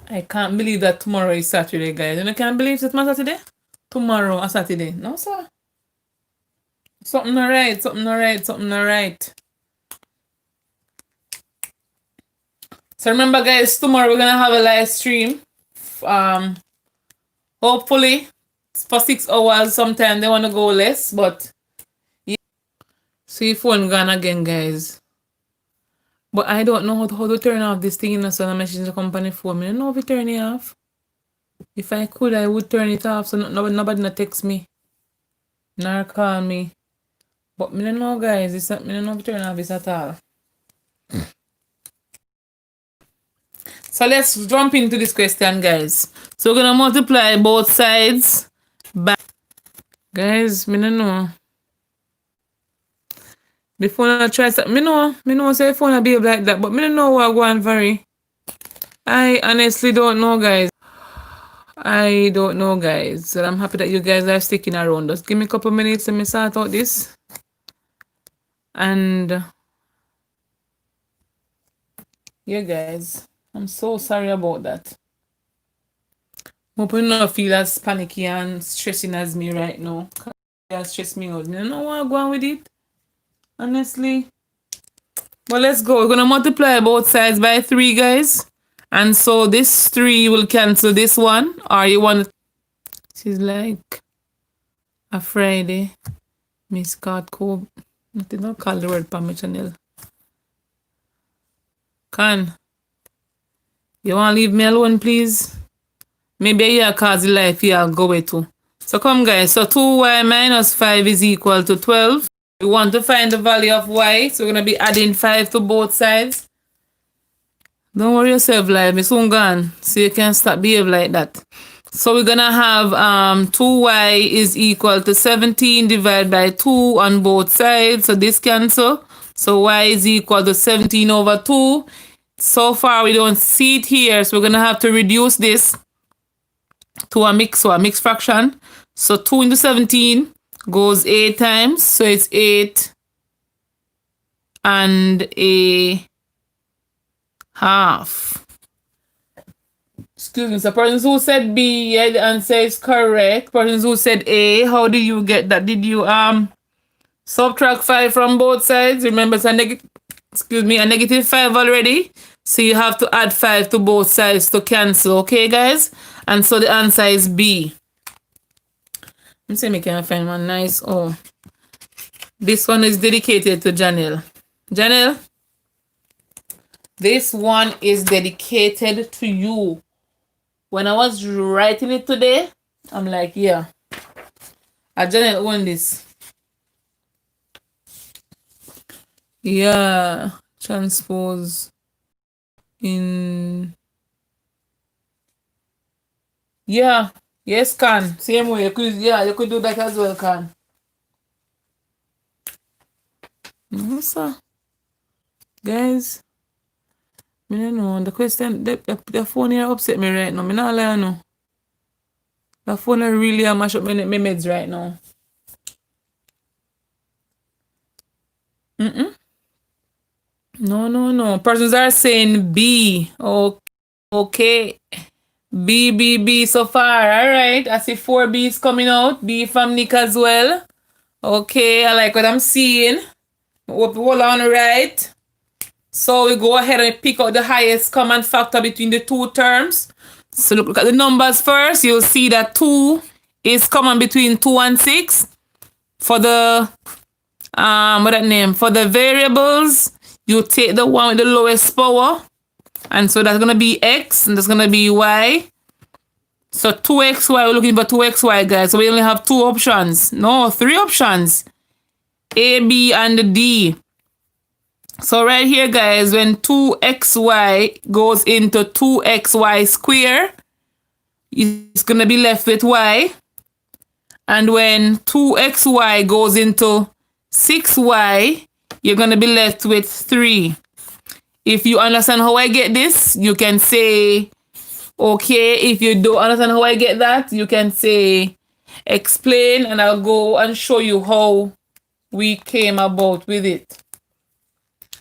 Speaker 1: I can't believe that tomorrow is Saturday, guys. And I can't believe it's Saturday? Tomorrow is Saturday. No, sir. Something alright, something alright, something alright. So remember, guys, tomorrow we're gonna have a live stream. Hopefully for 6 hours. Sometimes they wanna go less, but yeah. See phone gone again, guys. But I don't know how to turn off this thing, so I'm messaging the company phone. I don't know if it turn it off. If I could, I would turn it off so nobody not text me nor call me. But I don't know, guys. I don't know if it turn off this at all. So let's jump into this question, guys. So we're gonna multiply both sides by, guys, I don't know. The phone I try something. Me know say phone I behave like that, but I don't know what going vary. I honestly don't know, guys. I don't know, guys. So I'm happy that you guys are sticking around. Just give me a couple minutes and me sort out this. And yeah, guys. I'm so sorry about that. Hope you don't feel as panicky and stressing as me right now. It stress me out. You know what I'm going with it? Honestly. Well, let's go. We're going to multiply both sides by 3, guys. And so this 3 will cancel this one. Or you want... This is like a Friday. Miss Scott Cove. Nothing don't call the word for my channel. Can you want to leave me alone, please? Maybe you cause the life you'll go with too. So come, guys. So 2y minus 5 is equal to 12. We want to find the value of y. So we're going to be adding 5 to both sides. Don't worry yourself, life. It's soon gone. So you can start behave like that. So we're going to have 2y is equal to 17 divided by 2 on both sides. So this cancel. So y is equal to 17 over 2. So far, we don't see it here. So we're going to have to reduce this to a mixed fraction. So 2 into 17 goes 8 times. So it's 8 and a half. Excuse me. So person who said B, yeah, the answer is correct. Person who said A, how did you get that? Did you subtract 5 from both sides? Remember, it's a negative 5 already. So you have to add 5 to both sides to cancel, okay, guys? And so the answer is B. Let me see if I can find one nice. Oh, this one is dedicated to Janelle. Janelle, this one is dedicated to you. when I was writing it today, I'm like, yeah, I just won this. Yeah, transpose in. Yeah, yes, can. Same way. You could do that as well, can. No, sir. Guys, I don't know. The question, the phone here upset me right now. I not lie, no. The phone really mash up my meds right now. No. Persons are saying B. Okay. B so far. All right. I see 4 B's coming out. B from Nick as well. Okay. I like what I'm seeing. Hold on, right. So we go ahead and pick out the highest common factor between the two terms. So look at the numbers first. You'll see that 2 is common between 2 and 6. For the for the variables, you take the one with the lowest power, and so that's gonna be x and that's gonna be y. So 2xy, we're looking for 2xy, guys. So we only have 2 options. No, 3 options. A, B, and D. So right here, guys, when 2xy goes into 2xy square, it's gonna be left with y. And when 2xy goes into 6y, you're going to be left with 3. If you understand how I get this, you can say, okay. If you don't understand how I get that, you can say, explain, and I'll go and show you how we came about with it.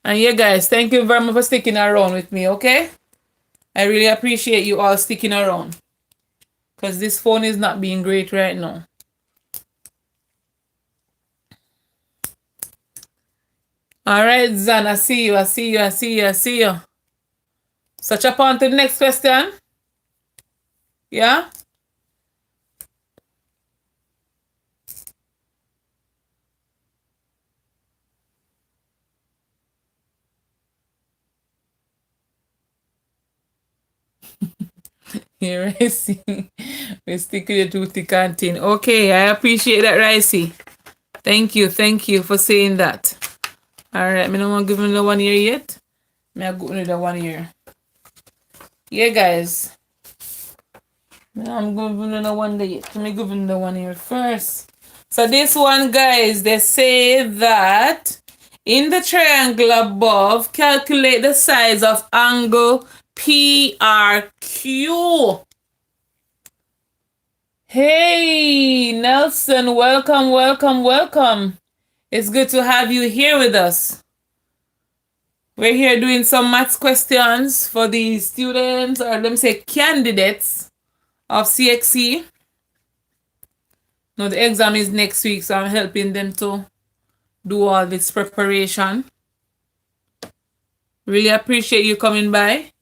Speaker 1: And yeah, guys, thank you very much for sticking around with me, okay? I really appreciate you all sticking around, because this phone is not being great right now. All right, Zan, I see you. So chop on to the next question. Yeah? Here, Ricey. We stick with the toothy canteen. Okay, I appreciate that, Ricey. Thank you for saying that. All right, me don't want to give me the 1 year yet. Me I go into the 1 year. Yeah, guys. I'm giving the 1 day yet. Let me give them the 1 year first. So this one, guys, they say that in the triangle above, calculate the size of angle PRQ. Hey, Nelson, welcome. It's good to have you here with us. We're here doing some maths questions for the students, or let me say candidates of CXC. No, the exam is next week, so I'm helping them to do all this preparation. Really appreciate you coming by.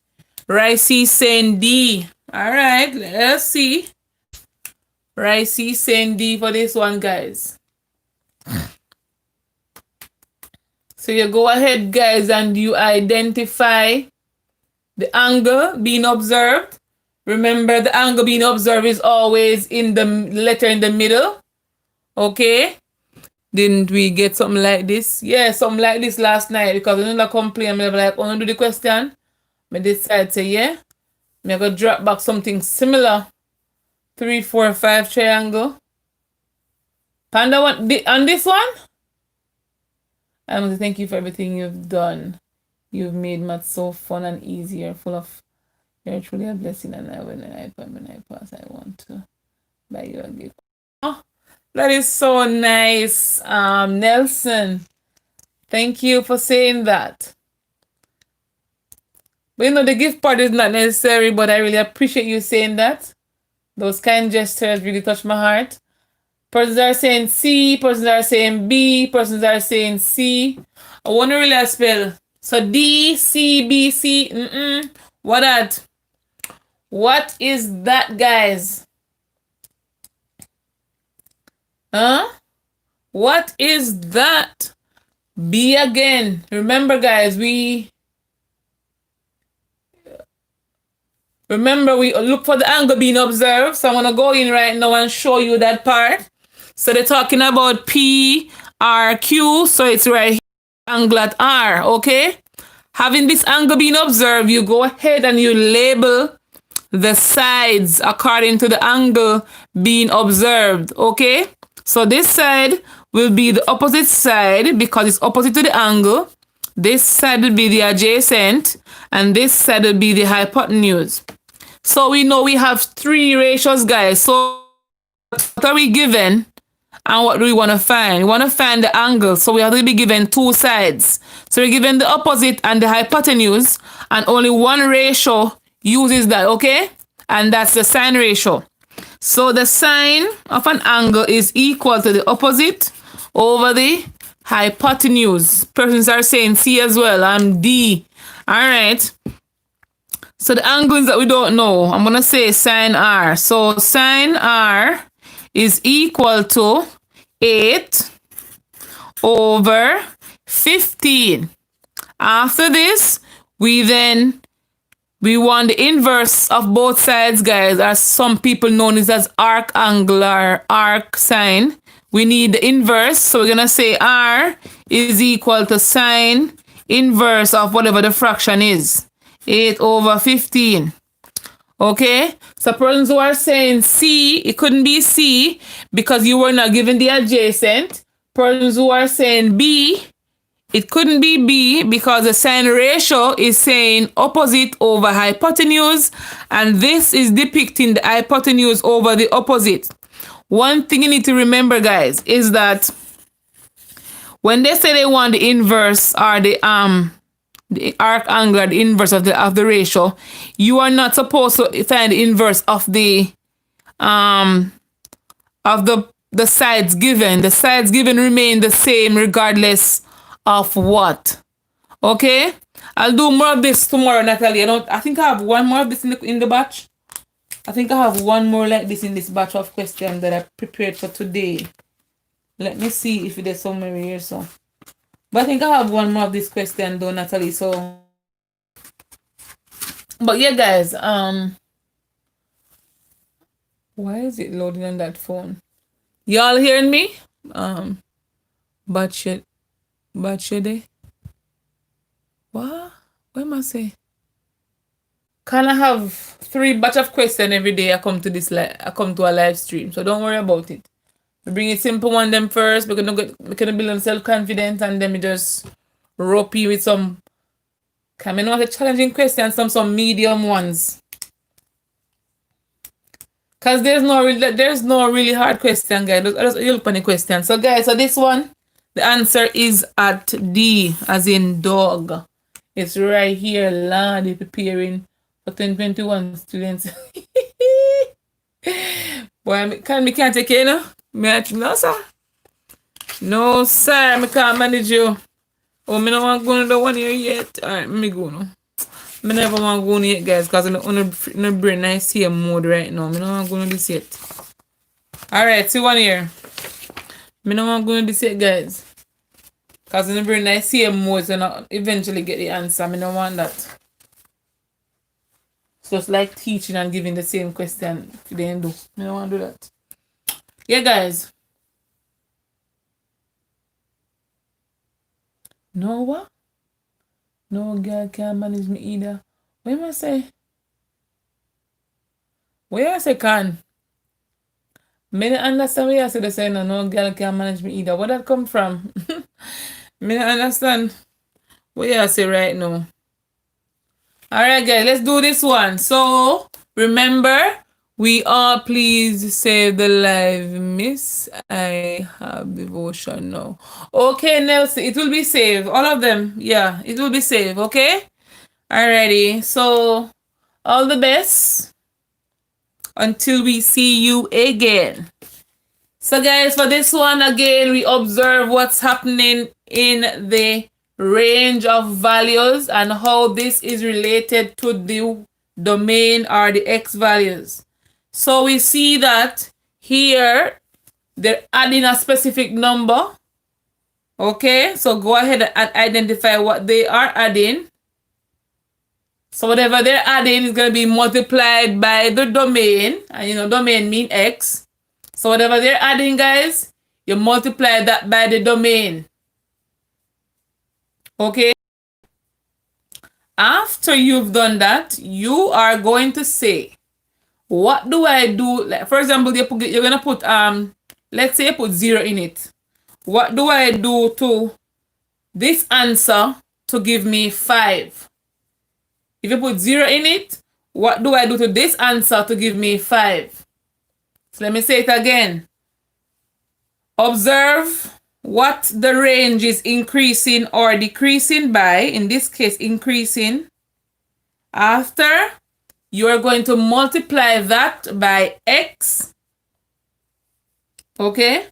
Speaker 1: Ricey saying D. All right, let's see. Ricey saying D for this one, guys. So you go ahead, guys, and you identify the angle being observed. Remember, the angle being observed is always in the letter in the middle. Okay? Didn't we get something like this? Yeah, something like this last night, because another complaint, I was like, I want to do the question. I decided to say, yeah. I'm going to drop back something similar. 3, 4, 5 triangle. Panda one, on this one? I want to thank you for everything you've done. You've made math so fun and easier, full of. You're truly a blessing, and when I pass, I want to buy you a gift. Oh, that is so nice, Nelson. Thank you for saying that. But you know, the gift part is not necessary, but I really appreciate you saying that. Those kind gestures really touch my heart. Persons are saying C, persons are saying B, persons are saying C. I want to really spell. So D, C, B, C. What that? What is that, guys? Huh? What is that? B again. Remember, guys, Remember, we look for the angle being observed. So I'm going to go in right now and show you that part. So they're talking about PRQ. So it's right here, angle at R, okay? Having this angle being observed, you go ahead and you label the sides according to the angle being observed, okay? So this side will be the opposite side because it's opposite to the angle. This side will be the adjacent, and this side will be the hypotenuse. So we know we have three ratios, guys. So what are we given and what do we want to find? We want to find the angle. So we have to be given two sides. So we're given the opposite and the hypotenuse, and only one ratio uses that, okay? And that's the sine ratio. So the sine of an angle is equal to the opposite over the hypotenuse. Persons are saying C as well. I'm D. All right. So the angles that we don't know, I'm going to say sine R. So sine R is equal to 8 over 15. After this, we want the inverse of both sides, guys, as some people know this as arc angle or arc sine. We need the inverse, so we're going to say R is equal to sine inverse of whatever the fraction is. 8 over 15. Okay? So persons who are saying C, it couldn't be C because you were not given the adjacent. Persons who are saying B, it couldn't be B because the sine ratio is saying opposite over hypotenuse, and this is depicting the hypotenuse over the opposite. One thing you need to remember, guys, is that when they say they want the inverse or the arc angle, the inverse of the ratio, you are not supposed to find the inverse of the sides given. The sides given remain the same regardless of what. Okay? I'll do more of this tomorrow, Natalie. I think I have one more of this in the batch. I think I have one more like this in this batch of questions that I prepared for today. Let me see if there's somewhere here. So, but I think I have one more of this question though, Natalie. So, but yeah, guys. Why is it loading on that phone? Y'all hearing me? Batch day. What am I saying? Can I have 3 batch of questions every day? I come to a live stream, so don't worry about it. We bring a simple one them first. We're gonna build them self-confidence, and then we just rope you with some coming out a challenging questions, some medium ones. Cause there's no really hard question, guys. Just look for the question. So guys, so this one, the answer is at D, as in dog. It's right here, Lord, preparing for 2021 students. Boy, me can't take it, you know? No, sir. No, sir, I can't manage you. Oh, me don't want to go to the one here yet. Alright, me go now. Me never want to go yet, guys, because I'm on a brain nice here mode right now. Me don't want to go to this yet. Alright, see one here. Me don't want to go to this yet, guys. Because in the brain nice here mode, so I eventually get the answer. Me don't want that. So it's like teaching and giving the same question if they do. I don't want to do that. Yeah, guys. No what? No girl can manage me either. What am I say? What I say can? Me don't understand what you say. They say no girl can manage me either. Where that come from? Me don't understand what you say right now. Alright, guys, let's do this one. So, remember, we all please save the live, miss. I have devotion now. Okay, Nelson, it will be saved. All of them, yeah, it will be saved, okay? Alrighty, so, all the best until we see you again. So, guys, for this one, again, we observe what's happening in the range of values and how this is related to the domain or the x values. So we see that here they're adding a specific number. Okay, so go ahead and identify what they are adding. So whatever they're adding is going to be multiplied by the domain. And you know, domain mean x. So whatever they're adding, guys, you multiply that by the domain. Okay? After you've done that, you are going to say, what do I do? Like, for example, you're going to put, let's say you put 0 in it. What do I do to this answer to give me 5? If you put 0 in it, what do I do to this answer to give me 5? So let me say it again. Observe what the range is increasing or decreasing by. In this case, increasing. After, you are going to multiply that by x. Okay?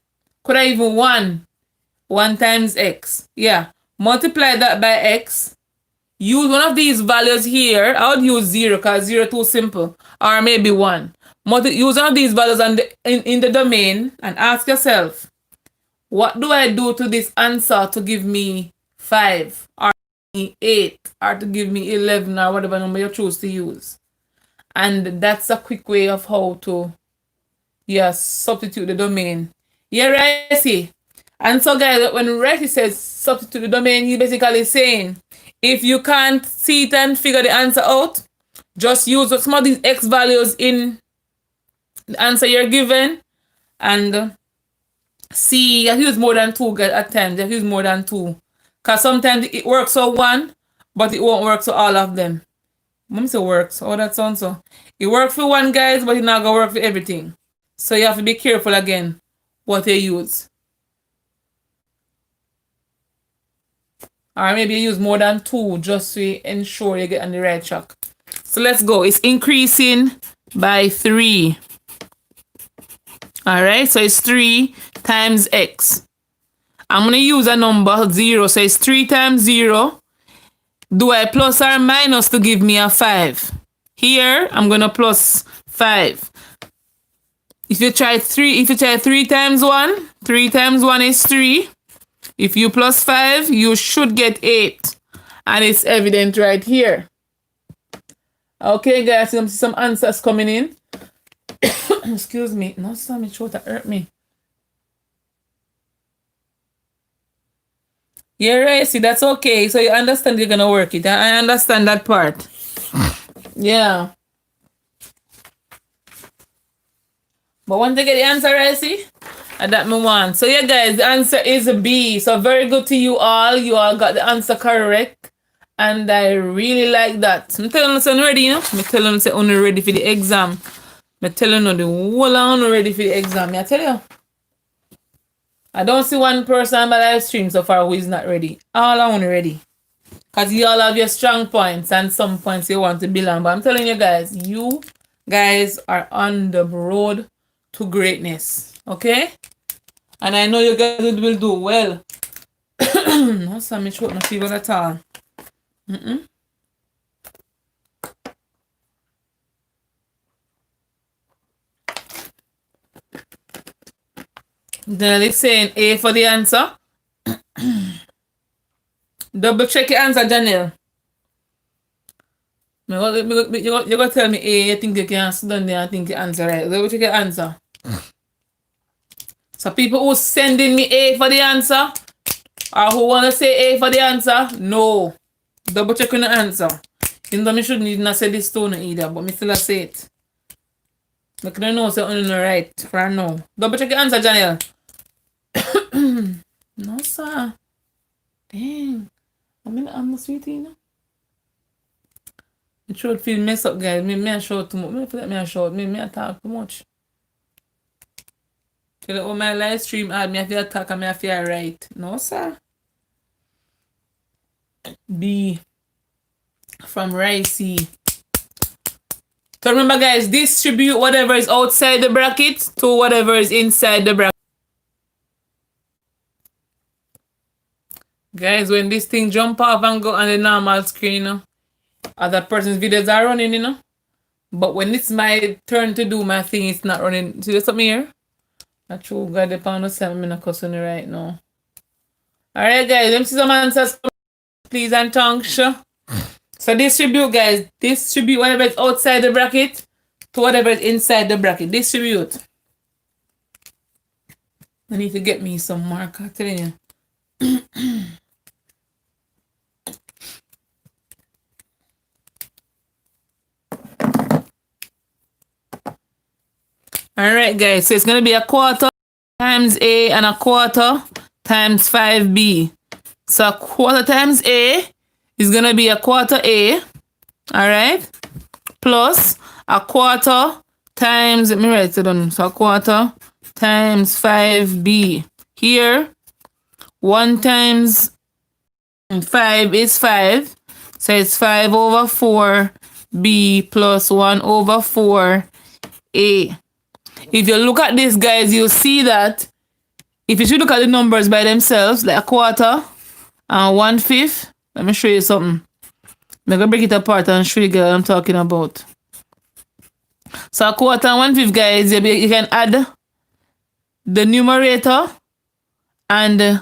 Speaker 1: Could I even 1? 1 times x. Yeah. Multiply that by x. Use one of these values here. I would use 0 because 0 too simple. Or maybe 1. Use one of these values in the domain and ask yourself, what do I do to this answer to give me 5 or 8 or to give me 11 or whatever number you choose to use? And that's a quick way of how to, substitute the domain. Yeah, right, see? And so, guys, when Rexy says substitute the domain, he's basically saying, if you can't see it and figure the answer out, just use some of these x values in the answer you're given and see. You use more than 2 at times. You use more than 2. Because sometimes it works for 1, but it won't work for all of them. When I say works, oh, that sounds so. It works for 1, guys, but it's not going to work for everything. So you have to be careful again what you use. Or maybe you use more than 2 just to ensure you get on the right track. So let's go. It's increasing by 3. Alright, so it's 3 times x. I'm going to use a number 0. So it's 3 times 0. Do I plus or minus to give me a 5? Here, I'm going to plus 5. If you try 3 times 1, 3 times 1 is 3. If you plus 5, you should get 8. And it's evident right here. Okay, guys, some answers coming in. Excuse me. No, stop me, throat that hurt me. Yeah, right. See, that's okay. So you understand you're going to work it. I understand that part. Yeah. But once you get the answer right, see? And that me want. So yeah, guys, the answer is B. So very good to you all. You all got the answer correct. And I really like that. I'm telling you, I'm ready, you know? I'm telling you, I'm ready for the exam. I'm telling you, the whole I'm ready for the exam. I tell you. I don't see one person on my live stream so far who is not ready. All I want ready. Because you all have your strong points and some points you want to belong. But I'm telling you guys, you guys are on the road to greatness. Okay? And I know you guys will do well. No, so I'm short, no fever at all. Then it's saying A for the answer. Double check your answer, Janelle. You're going to tell me A, you think you can answer down there and think you answer right. Double check your answer. So people who sending me A for the answer, or who want to say A for the answer, no. Double check on the answer. You know, I shouldn't even say this tone either, but I still say it. I don't know, so I'm right for now. Double check your answer, Janelle. No, sir. Dang. I'm not sweet, you know. The throat feel messed up, guys. Me I shout too much. Me feel like me I shout. Me I talk too much. Tell you, my live stream had me I feel attack and me I feel right. No, sir. B. From Ricey. So remember, guys, distribute whatever is outside the bracket to whatever is inside the bracket. Guys, when this thing jump off and go on the normal screen, you know, other person's videos are running, you know. But when it's my turn to do my thing, it's not running. See there's something here? I true God the pound of 7 minutes cussing right now. Alright, guys, let me see some answers, please, and thanks. So distribute, guys. Distribute whatever is outside the bracket to whatever is inside the bracket. Distribute. I need to get me some marker. I'm telling you. Alright, guys. So it's going to be a quarter times A and a quarter times 5B. So a quarter times A is going to be a quarter A. Alright? Plus a quarter times, let me write it down. So a quarter times 5B. Here, 1 times 5 is 5. So it's 5 over 4B plus 1 over 4A. If you look at this, guys, you'll see that if you should look at the numbers by themselves, like a quarter and 1/5, let me show you something. I'm going to break it apart and show you guys what I'm talking about. So a quarter and 1/5, guys, you can add the numerator and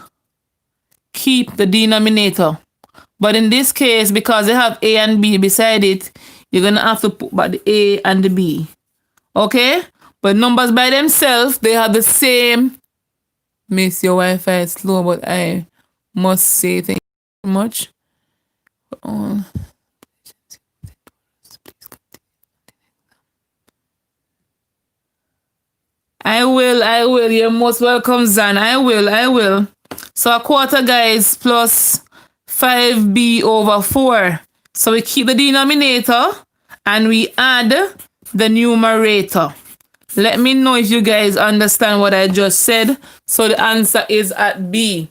Speaker 1: keep the denominator. But in this case, because they have A and B beside it, you're going to have to put back the A and the B. Okay? But numbers by themselves, they have the same. Miss, your Wi-Fi is slow, but I must say thank you very much. I will. You're most welcome, Zan. I will. So a quarter, guys, plus 5B over 4. So we keep the denominator and we add the numerator. Let me know if you guys understand what I just said. So the answer is at B.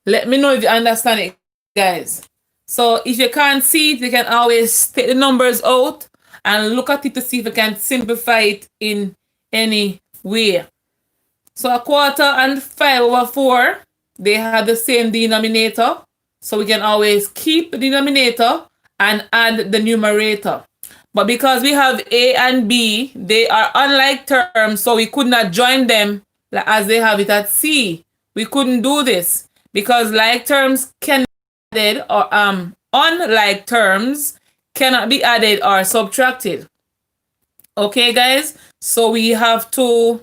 Speaker 1: Let me know if you understand it, guys. So if you can't see it, you can always take the numbers out and look at it to see if you can simplify it in any way. So a quarter and 5 over 4, they have the same denominator. So we can always keep the denominator and add the numerator. But because we have A and B, they are unlike terms, so we could not join them as they have it at C. We couldn't do this because like terms can be added or unlike terms cannot be added or subtracted. Okay, guys? So we have to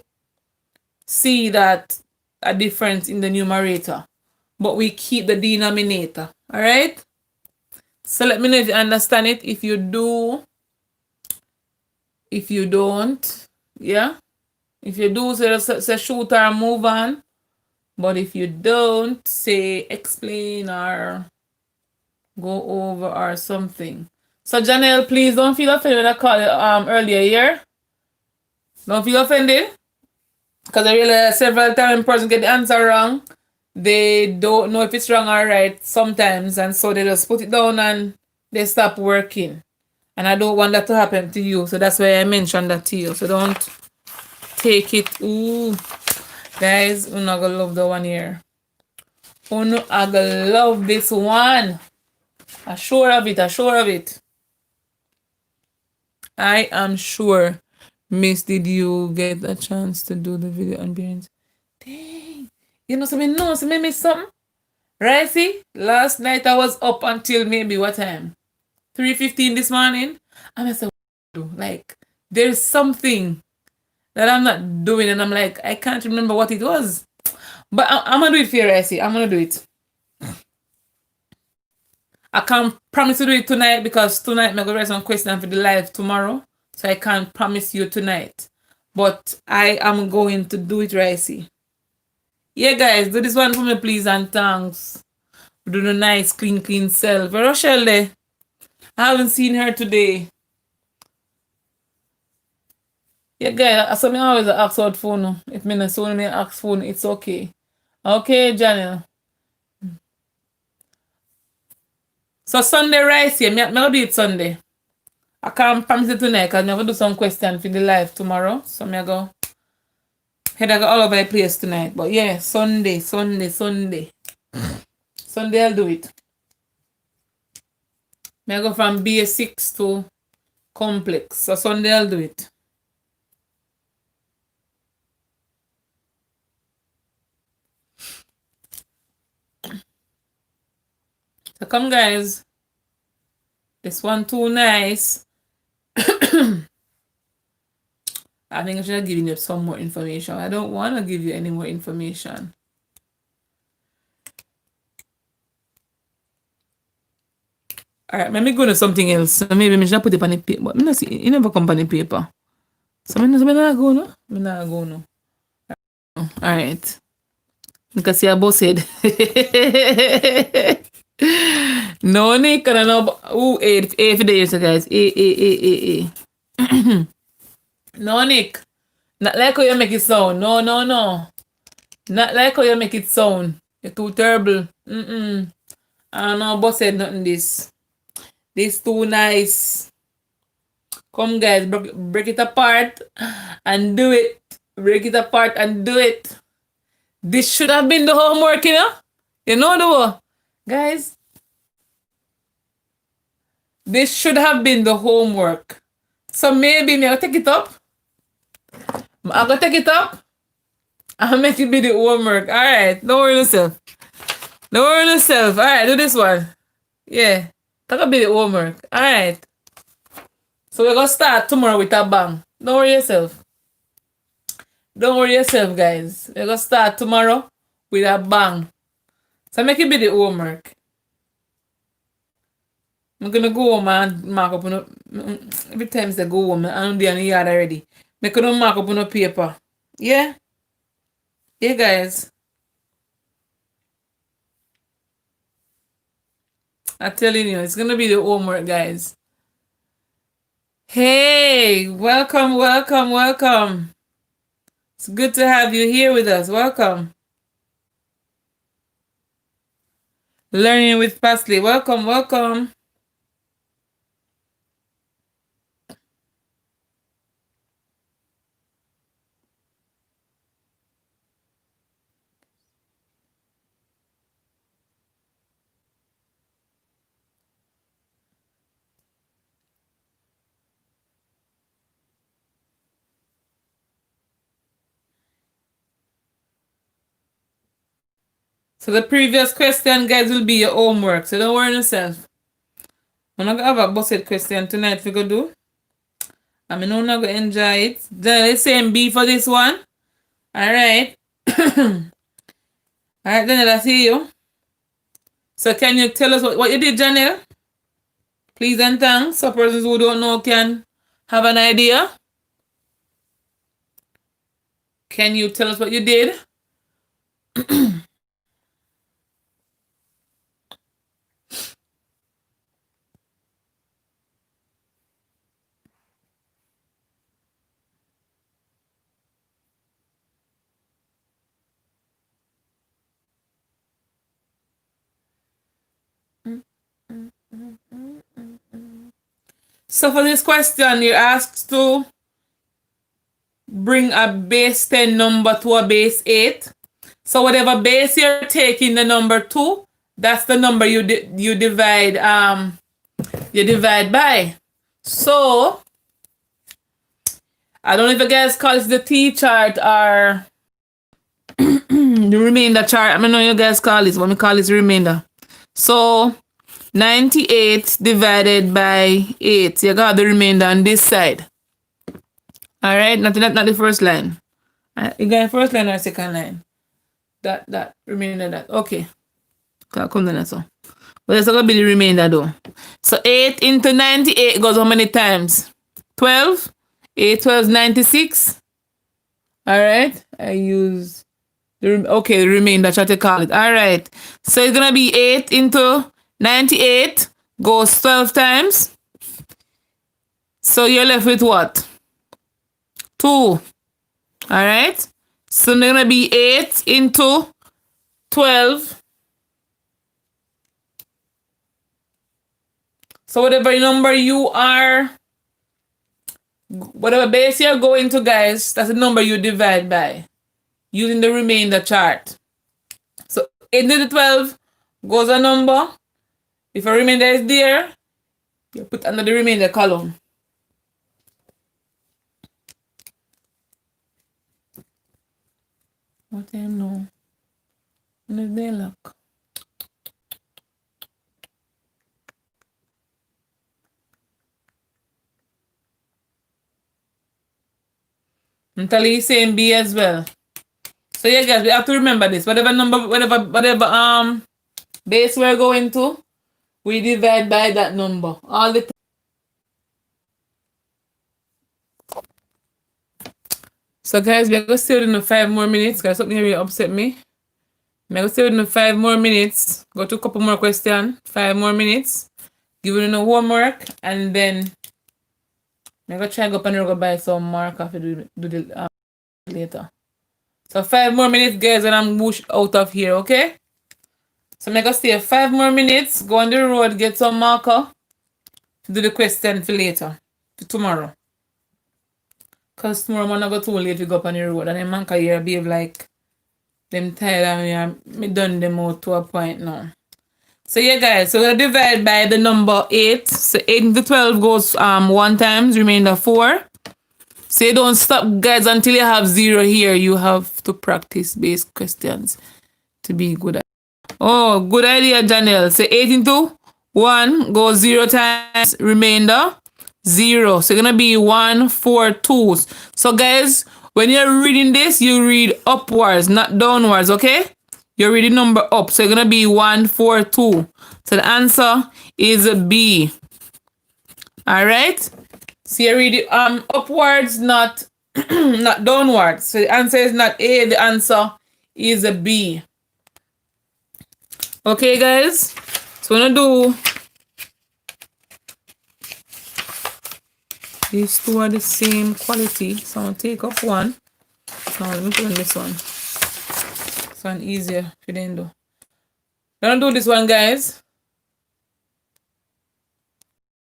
Speaker 1: see that a difference in the numerator, but we keep the denominator. All right? So let me know if you understand it. If you do, if you don't, yeah. If you do, say shoot or move on. But if you don't, say explain or go over or something. So Janelle, please don't feel offended when I called you earlier here. Don't feel offended. Because I realize several times when person get the answer wrong, they don't know if it's wrong or right sometimes. And so they just put it down and they stop working. And I don't want that to happen to you. So that's why I mentioned that to you. So don't take it. Ooh. Guys, I'm not gonna love the one here. I'm gonna love this one. I'm sure of it. I am sure. Miss, did you get a chance to do the video on parents? Dang. You know something? No, so maybe something. Right, see? Last night I was up until maybe what time? 3:15 this morning. And I said, like, there's something that I'm not doing. And I'm like, I can't remember what it was. But I'm going to do it for you, Ricey. I'm going to do it. I can't promise to do it tonight because tonight I'm going to write some questions for the live tomorrow. So I can't promise you tonight. But I am going to do it, Ricey. Yeah, guys, do this one for me, please, and thanks. Do the nice, clean self. Where Rochelle there? I haven't seen her today. Yeah, guys, so me always ask out phone. If me not so me ask phone, it's okay. Okay, Janelle. So Sunday, rice here. Me do it Sunday. I can't promise it tonight because I'm going to do some questions for the live tomorrow. So I go head all over the place tonight. But yeah, Sunday. Sunday I'll do it. I go from basics to complex. So Sunday I'll do it. So come guys. This one too nice. I think I should have given you some more information. I don't want to give you any more information. Alright, let me go to something else. So maybe I should put it on the paper. But I not see it never come on the paper. So I not go no. I not go no. Alright. You can see a boss head. No, Nick, and I know. Ooh, A for the years, guys. A. No, Nick. Not like how you make it sound. No. Not like how you make it sound. You're too terrible. I don't know, boss said nothing this. This too nice. Come, guys, break it apart and do it. Break it apart and do it. This should have been the homework, you know? You know the what? Guys, this should have been the homework. So maybe me I'll take it up. I'm gonna take it up and make it be the homework. Alright, don't worry yourself. Don't worry yourself. Alright, do this one. Yeah. That'll be the homework. Alright. So we're gonna start tomorrow with a bang. Don't worry yourself. Don't worry yourself, guys. We're gonna start tomorrow with a bang. So make it be the homework. I'm gonna go home and mark up on every time they go home, I'm there in the yard already. Make them mark up on a paper. Yeah? Yeah, guys. I'm telling you, it's gonna be the homework, guys. Hey, welcome. It's good to have you here with us. Welcome. Learning with Pasley. Welcome. So the previous question, guys, will be your homework. So don't worry yourself. I'm not gonna have a busted question tonight if you go do. I mean, I'm not gonna enjoy it. Then let's say B for this one. Alright. Alright, then I see you. So can you tell us what you did, Janelle? Please and thanks. So persons who don't know can have an idea. Can you tell us what you did? So for this question, you're asked to bring a base 10 number to a base 8. So whatever base you're taking the number 2, that's the number you divide by. So I don't know if you guys call it the T chart or the remainder chart. I don't know you guys call this. What we call this remainder. So 98 divided by 8. You got the remainder on this side. Alright, not the first line. You got the first line or second line? That remainder that. Okay. Come down so. But it's gonna be the remainder though. So 8 into 98 goes how many times? 12. 8 12 96. Alright. I use the remainder, try to call it. Alright. So it's gonna be 8 into 98 goes 12 times. So you're left with what? 2. Alright. So they're gonna be 8 into 12. So whatever number you are, whatever base you're going to, guys, that's the number you divide by using the remainder chart. So 8 into 12 goes a number. If a remainder is there, you put under the remainder column. What do you know? When is they look? Natalie is saying B as well. So yeah, guys, we have to remember this. Whatever number, whatever base we're going to, we divide by that number all the time. So guys, we're gonna stay within 5 more minutes. Guys, something really upset me. I'm gonna stay within 5 more minutes. Go to a couple more questions. 5 more minutes. Give it no homework, and then I'm gonna try and go up and go buy some marker to do the later. So 5 more minutes, guys, and I'm whoosh out of here, okay? So I'm gonna stay 5 more minutes, go on the road, get some marker to do the question for later, for tomorrow. Cause tomorrow I'm not go too late to go up on the road, and then man can here behave like them tired of me done them out to a point now. So yeah, guys, so we'll divide by the number 8. So 8 into 12 goes 1 times, remainder 4. So you don't stop, guys, until you have 0 here. You have to practice base questions to be good at. Oh, good idea, Janelle. So 8 into 1 goes 0 times, remainder 0. So it's going to be 1, 4, 2. So guys, when you're reading this, you read upwards, not downwards, okay? You're reading number up. So it's going to be 1, 4, 2. So the answer is B. All right? So you read it upwards, not not downwards. So the answer is not A, the answer is a B. Okay, guys? So we're gonna do these two are the same quality. So I'm gonna take off one. So let me put on this one. This one easier for them do. We're gonna do this one, guys.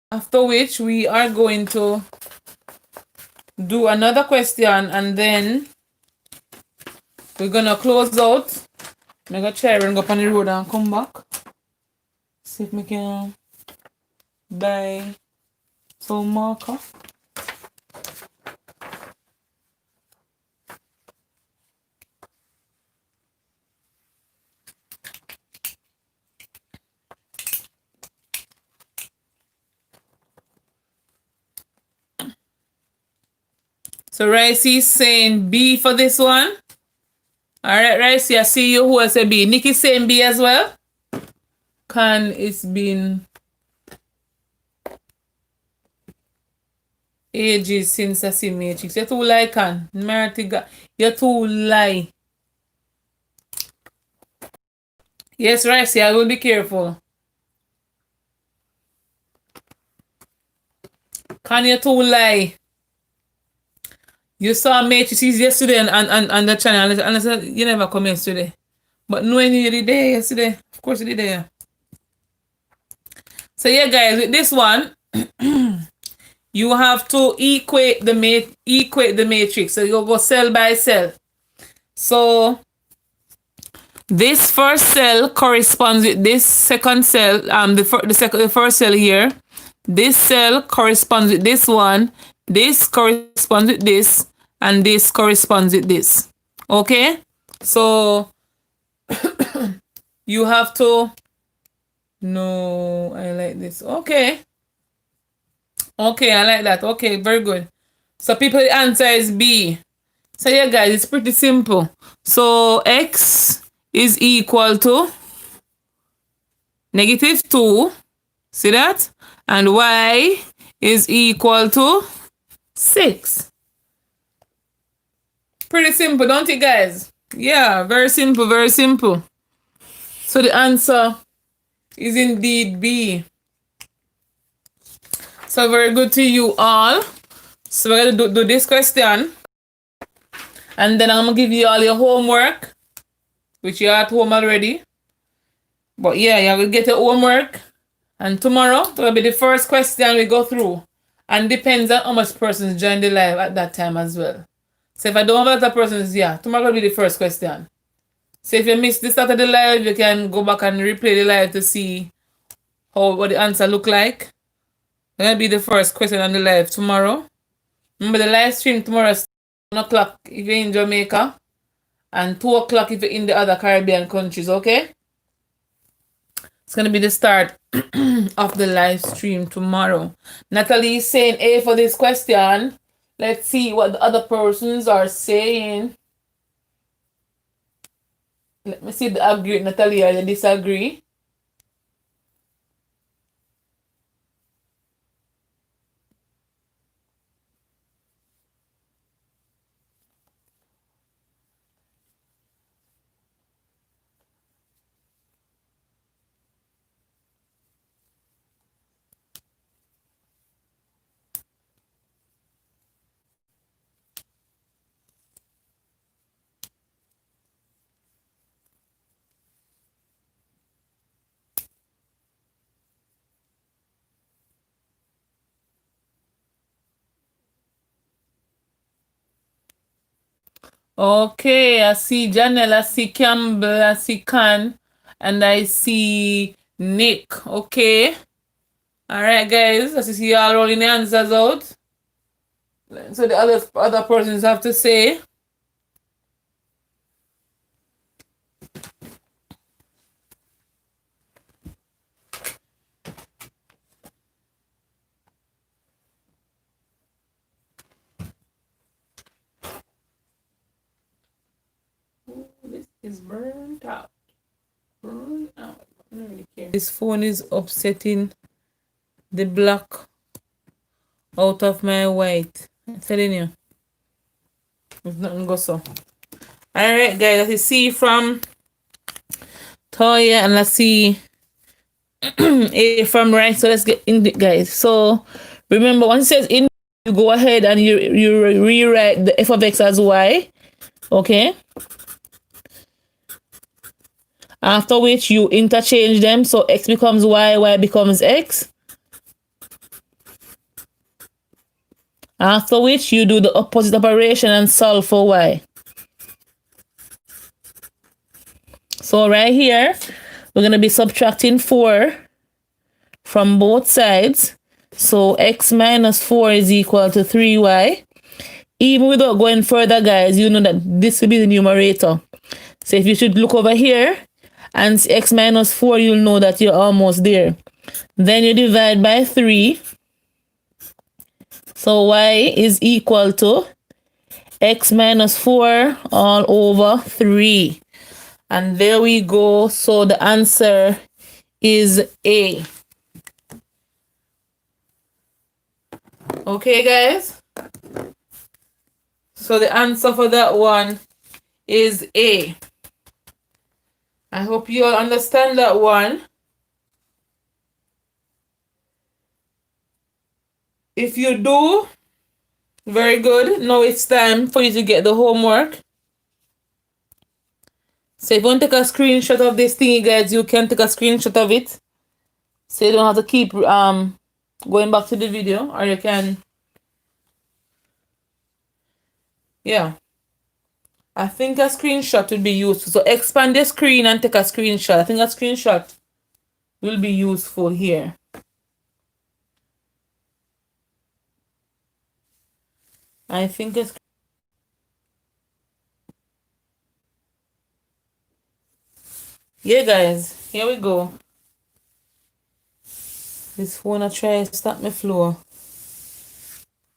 Speaker 1: After which we are going to do another question, and then we're gonna close out. I'm gonna try and go up on the road and come back. See if we can buy some marker. So Ricey is saying B for this one. Alright, Ricey, I see you. Who else say B? Nikki saying B as well. Can it's been ages since I see Matrix. You're too lie, Can. You're too lie. Yes, Ricey, I will be careful. Can you too lie? You saw Matrices yesterday on the channel, and I said you never come yesterday. But knowing you did there yesterday, of course you did there. So yeah, guys, with this one, you have to equate the matrix. So you go cell by cell. So this first cell corresponds with this second cell. The first cell here. This cell corresponds with this one. This corresponds with this, and this corresponds with this. Okay? So you have to. No, I like this. Okay. Okay, I like that. Okay, very good. So people, the answer is B. So yeah, guys, it's pretty simple. So X is equal to -2. See that? And Y is equal to 6. Pretty simple, don't it, guys? Yeah, very simple, very simple. So the answer is indeed B. So very good to you all. So we're going to do this question. And then I'm going to give you all your homework, which you're at home already. But yeah, you will get your homework. And tomorrow, will be the first question we go through. And depends on how much persons join the live at that time as well. So if I don't have other persons, yeah, tomorrow will be the first question. So if you missed the start of the live, you can go back and replay the live to see what the answer look like. That'll be the first question on the live tomorrow. Remember the live stream tomorrow is 1 o'clock if you're in Jamaica, and 2 o'clock if you're in the other Caribbean countries, okay? It's going to be the start of the live stream tomorrow. Natalie is saying A for this question. Let's see what the other persons are saying. Let me see the agree, Natalia, the disagree. Okay, I see Janelle, I see Campbell, I see Khan, and I see Nick. Okay. Alright, guys. As you see, y'all rolling the answers out. So the other persons have to say. Ooh, this is burnt out. Burnt out. I don't really care. This phone is upsetting the black out of my white. I'm telling you. There's nothing go so. Alright, guys. As you see from Toya, and let's see A from right. So let's get in it, guys. So remember, once it says in, you go ahead and you rewrite the f of x as y. Okay. After which you interchange them. So x becomes y becomes x. After which you do the opposite operation and solve for y. So right here, we're going to be subtracting 4 from both sides. So x minus 4 is equal to 3y. Even without going further, guys, you know that this will be the numerator. So if you should look over here and see x minus 4, you'll know that you're almost there. Then you divide by 3. So y is equal to x minus 4 all over 3. And there we go. So the answer is A. Okay, guys? So the answer for that one is A. I hope you all understand that one. If you do, very good. Now it's time for you to get the homework. So if you want to take a screenshot of this thingy, guys, you can take a screenshot of it. So you don't have to keep going back to the video, or you can, yeah. I think a screenshot would be useful. So expand the screen and take a screenshot. I think a screenshot will be useful here. I think it's... Yeah, guys. Here we go. This phone I try to stop my flow.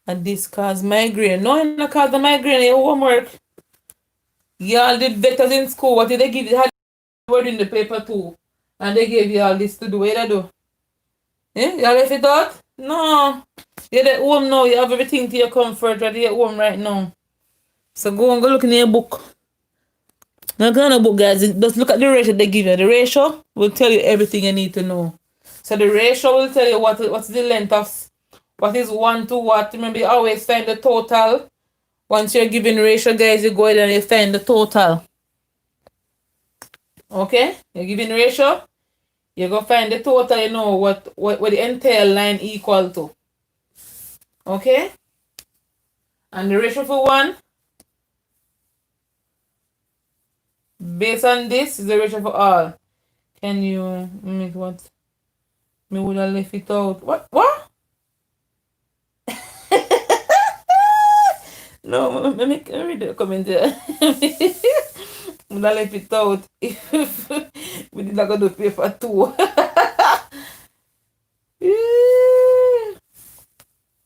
Speaker 1: And this cause migraine. No, it's not cause the migraine. Your homework. Y'all did better in school. What did they give you? Had word in the paper too. And they gave you all this to do. What did I do? Eh? Y'all left it out? No. You're at home now. You have everything to your comfort. You're at home right now. So go and go look in your book. Look in the book, guys. Just look at the ratio they give you. The ratio will tell you everything you need to know. So the ratio will tell you what's the length of what is 1 to what. Remember, you always find the total. Once you're given ratio, guys, you go ahead and you find the total. Okay? You're given ratio. You go find the total, you know what the entire line equal to. Okay? And the ratio for 1, based on this, is the ratio for all. Can you make what? Me would have left it out. What? What? No, let me read the comment there. Would have left it out if we did not go to paper 2.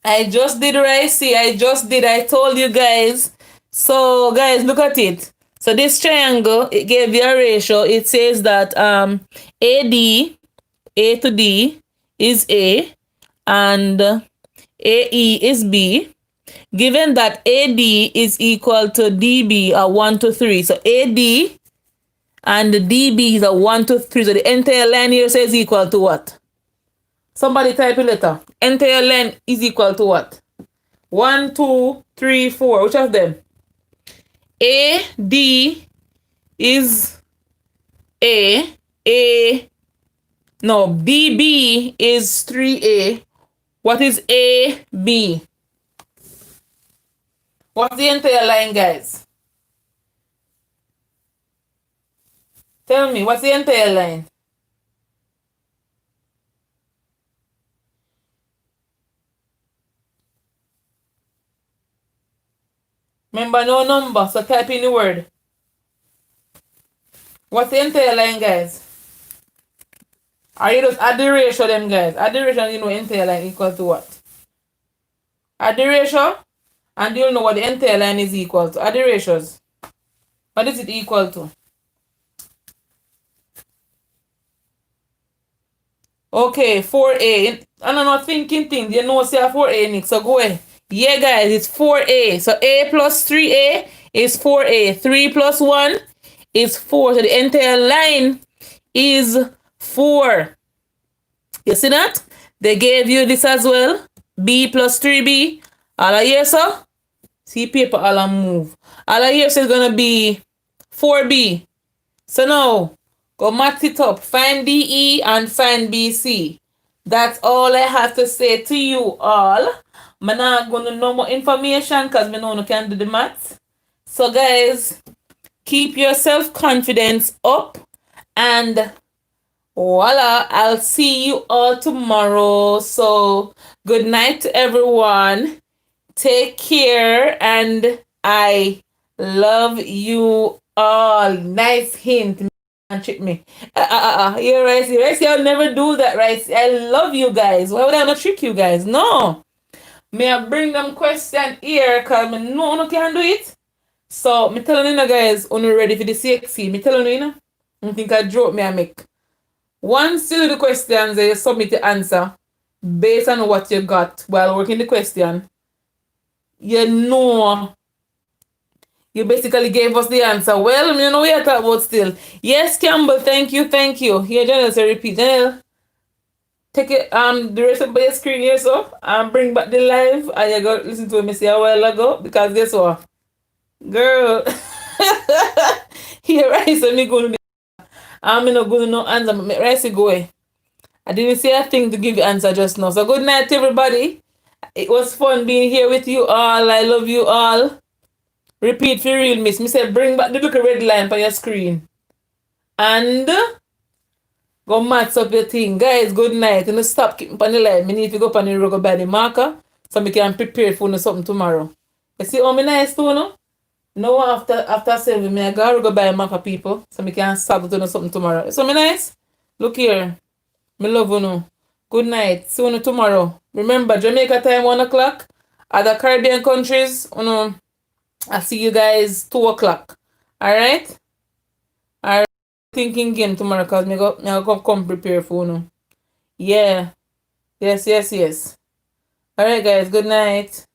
Speaker 1: I just did right. See, I just did. I told you guys. So, guys, look at it. So this triangle, it gave you a ratio. It says that AD, A to D is A, and AE is B. Given that AD is equal to DB, 1 to 3. So AD and the DB is 1 to 3. So the entire line here says equal to what? Somebody type a letter. Entire line is equal to what? 1, 2, 3, 4. Which of them? AD is A. No, DB is 3A. What is AB? What's the entire line, guys? Tell me, what's the entire line? Remember, no number, so type in the word. What's the entire line, guys? Are you just add the ratio them, guys? Add the ratio and you know entire line equal to what? Add the ratio and you'll know what the entire line is equal to. Add the ratios. What is it equal to? Okay, 4A. And I'm not thinking things. You know, say 4A, Nick. So go ahead. Yeah, guys, it's 4A. So A plus 3A is 4A. 3 plus 1 is 4. So the entire line is 4. You see that? They gave you this as well. B plus 3B. All of here, so? See paper all I move. All of here, so it's going to be 4B. So now, go math it up. Find DE and find BC. That's all I have to say to you all. I'm not going to know more information because I know you can do the math. So guys, keep your self-confidence up. And voila, I'll see you all tomorrow. So good night to everyone. Take care and I love you all. Nice hint. Trick me. You're right. Ricey, I'll never do that, Ricey. I love you guys. Why would I not trick you guys? No. May I bring them question here because I know no can do it. So me telling you guys, when you're ready for the Cxc, me telling you, I think I joke me I make. Once you do the questions, you submit the answer based on what you got while working the question. You know, you basically gave us the answer. Well, you know we are talking about still. Yes, Campbell, thank you. Here, Janelle, say repeat. Janelle, take it the rest of the screen here, so and bring back the live. And you got listen to me say a while ago because guess what, girl. Here, right? So me going to I'm not going to no answer. But right, go away. I didn't say a thing to give you answer just now. So good night, everybody. It was fun being here with you all. I love you all. Repeat for real, miss. Me say bring back the little red line on your screen. And go match up your thing. Guys, good night. And stop keeping on the line. Me need to go up on the road go buy the marker so I can prepare for something tomorrow. You see how me nice too, no? No, after 7, me I gotta go buy a marker, people. So I can start doing something tomorrow. So me nice? Look here. Me love you no. Good night. See you tomorrow. Remember, Jamaica time 1 o'clock. Other Caribbean countries, I'll see you guys 2 o'clock. Alright? Alright. Thinking game tomorrow because me go come prepare for you. Yeah. Yes. Alright guys, good night.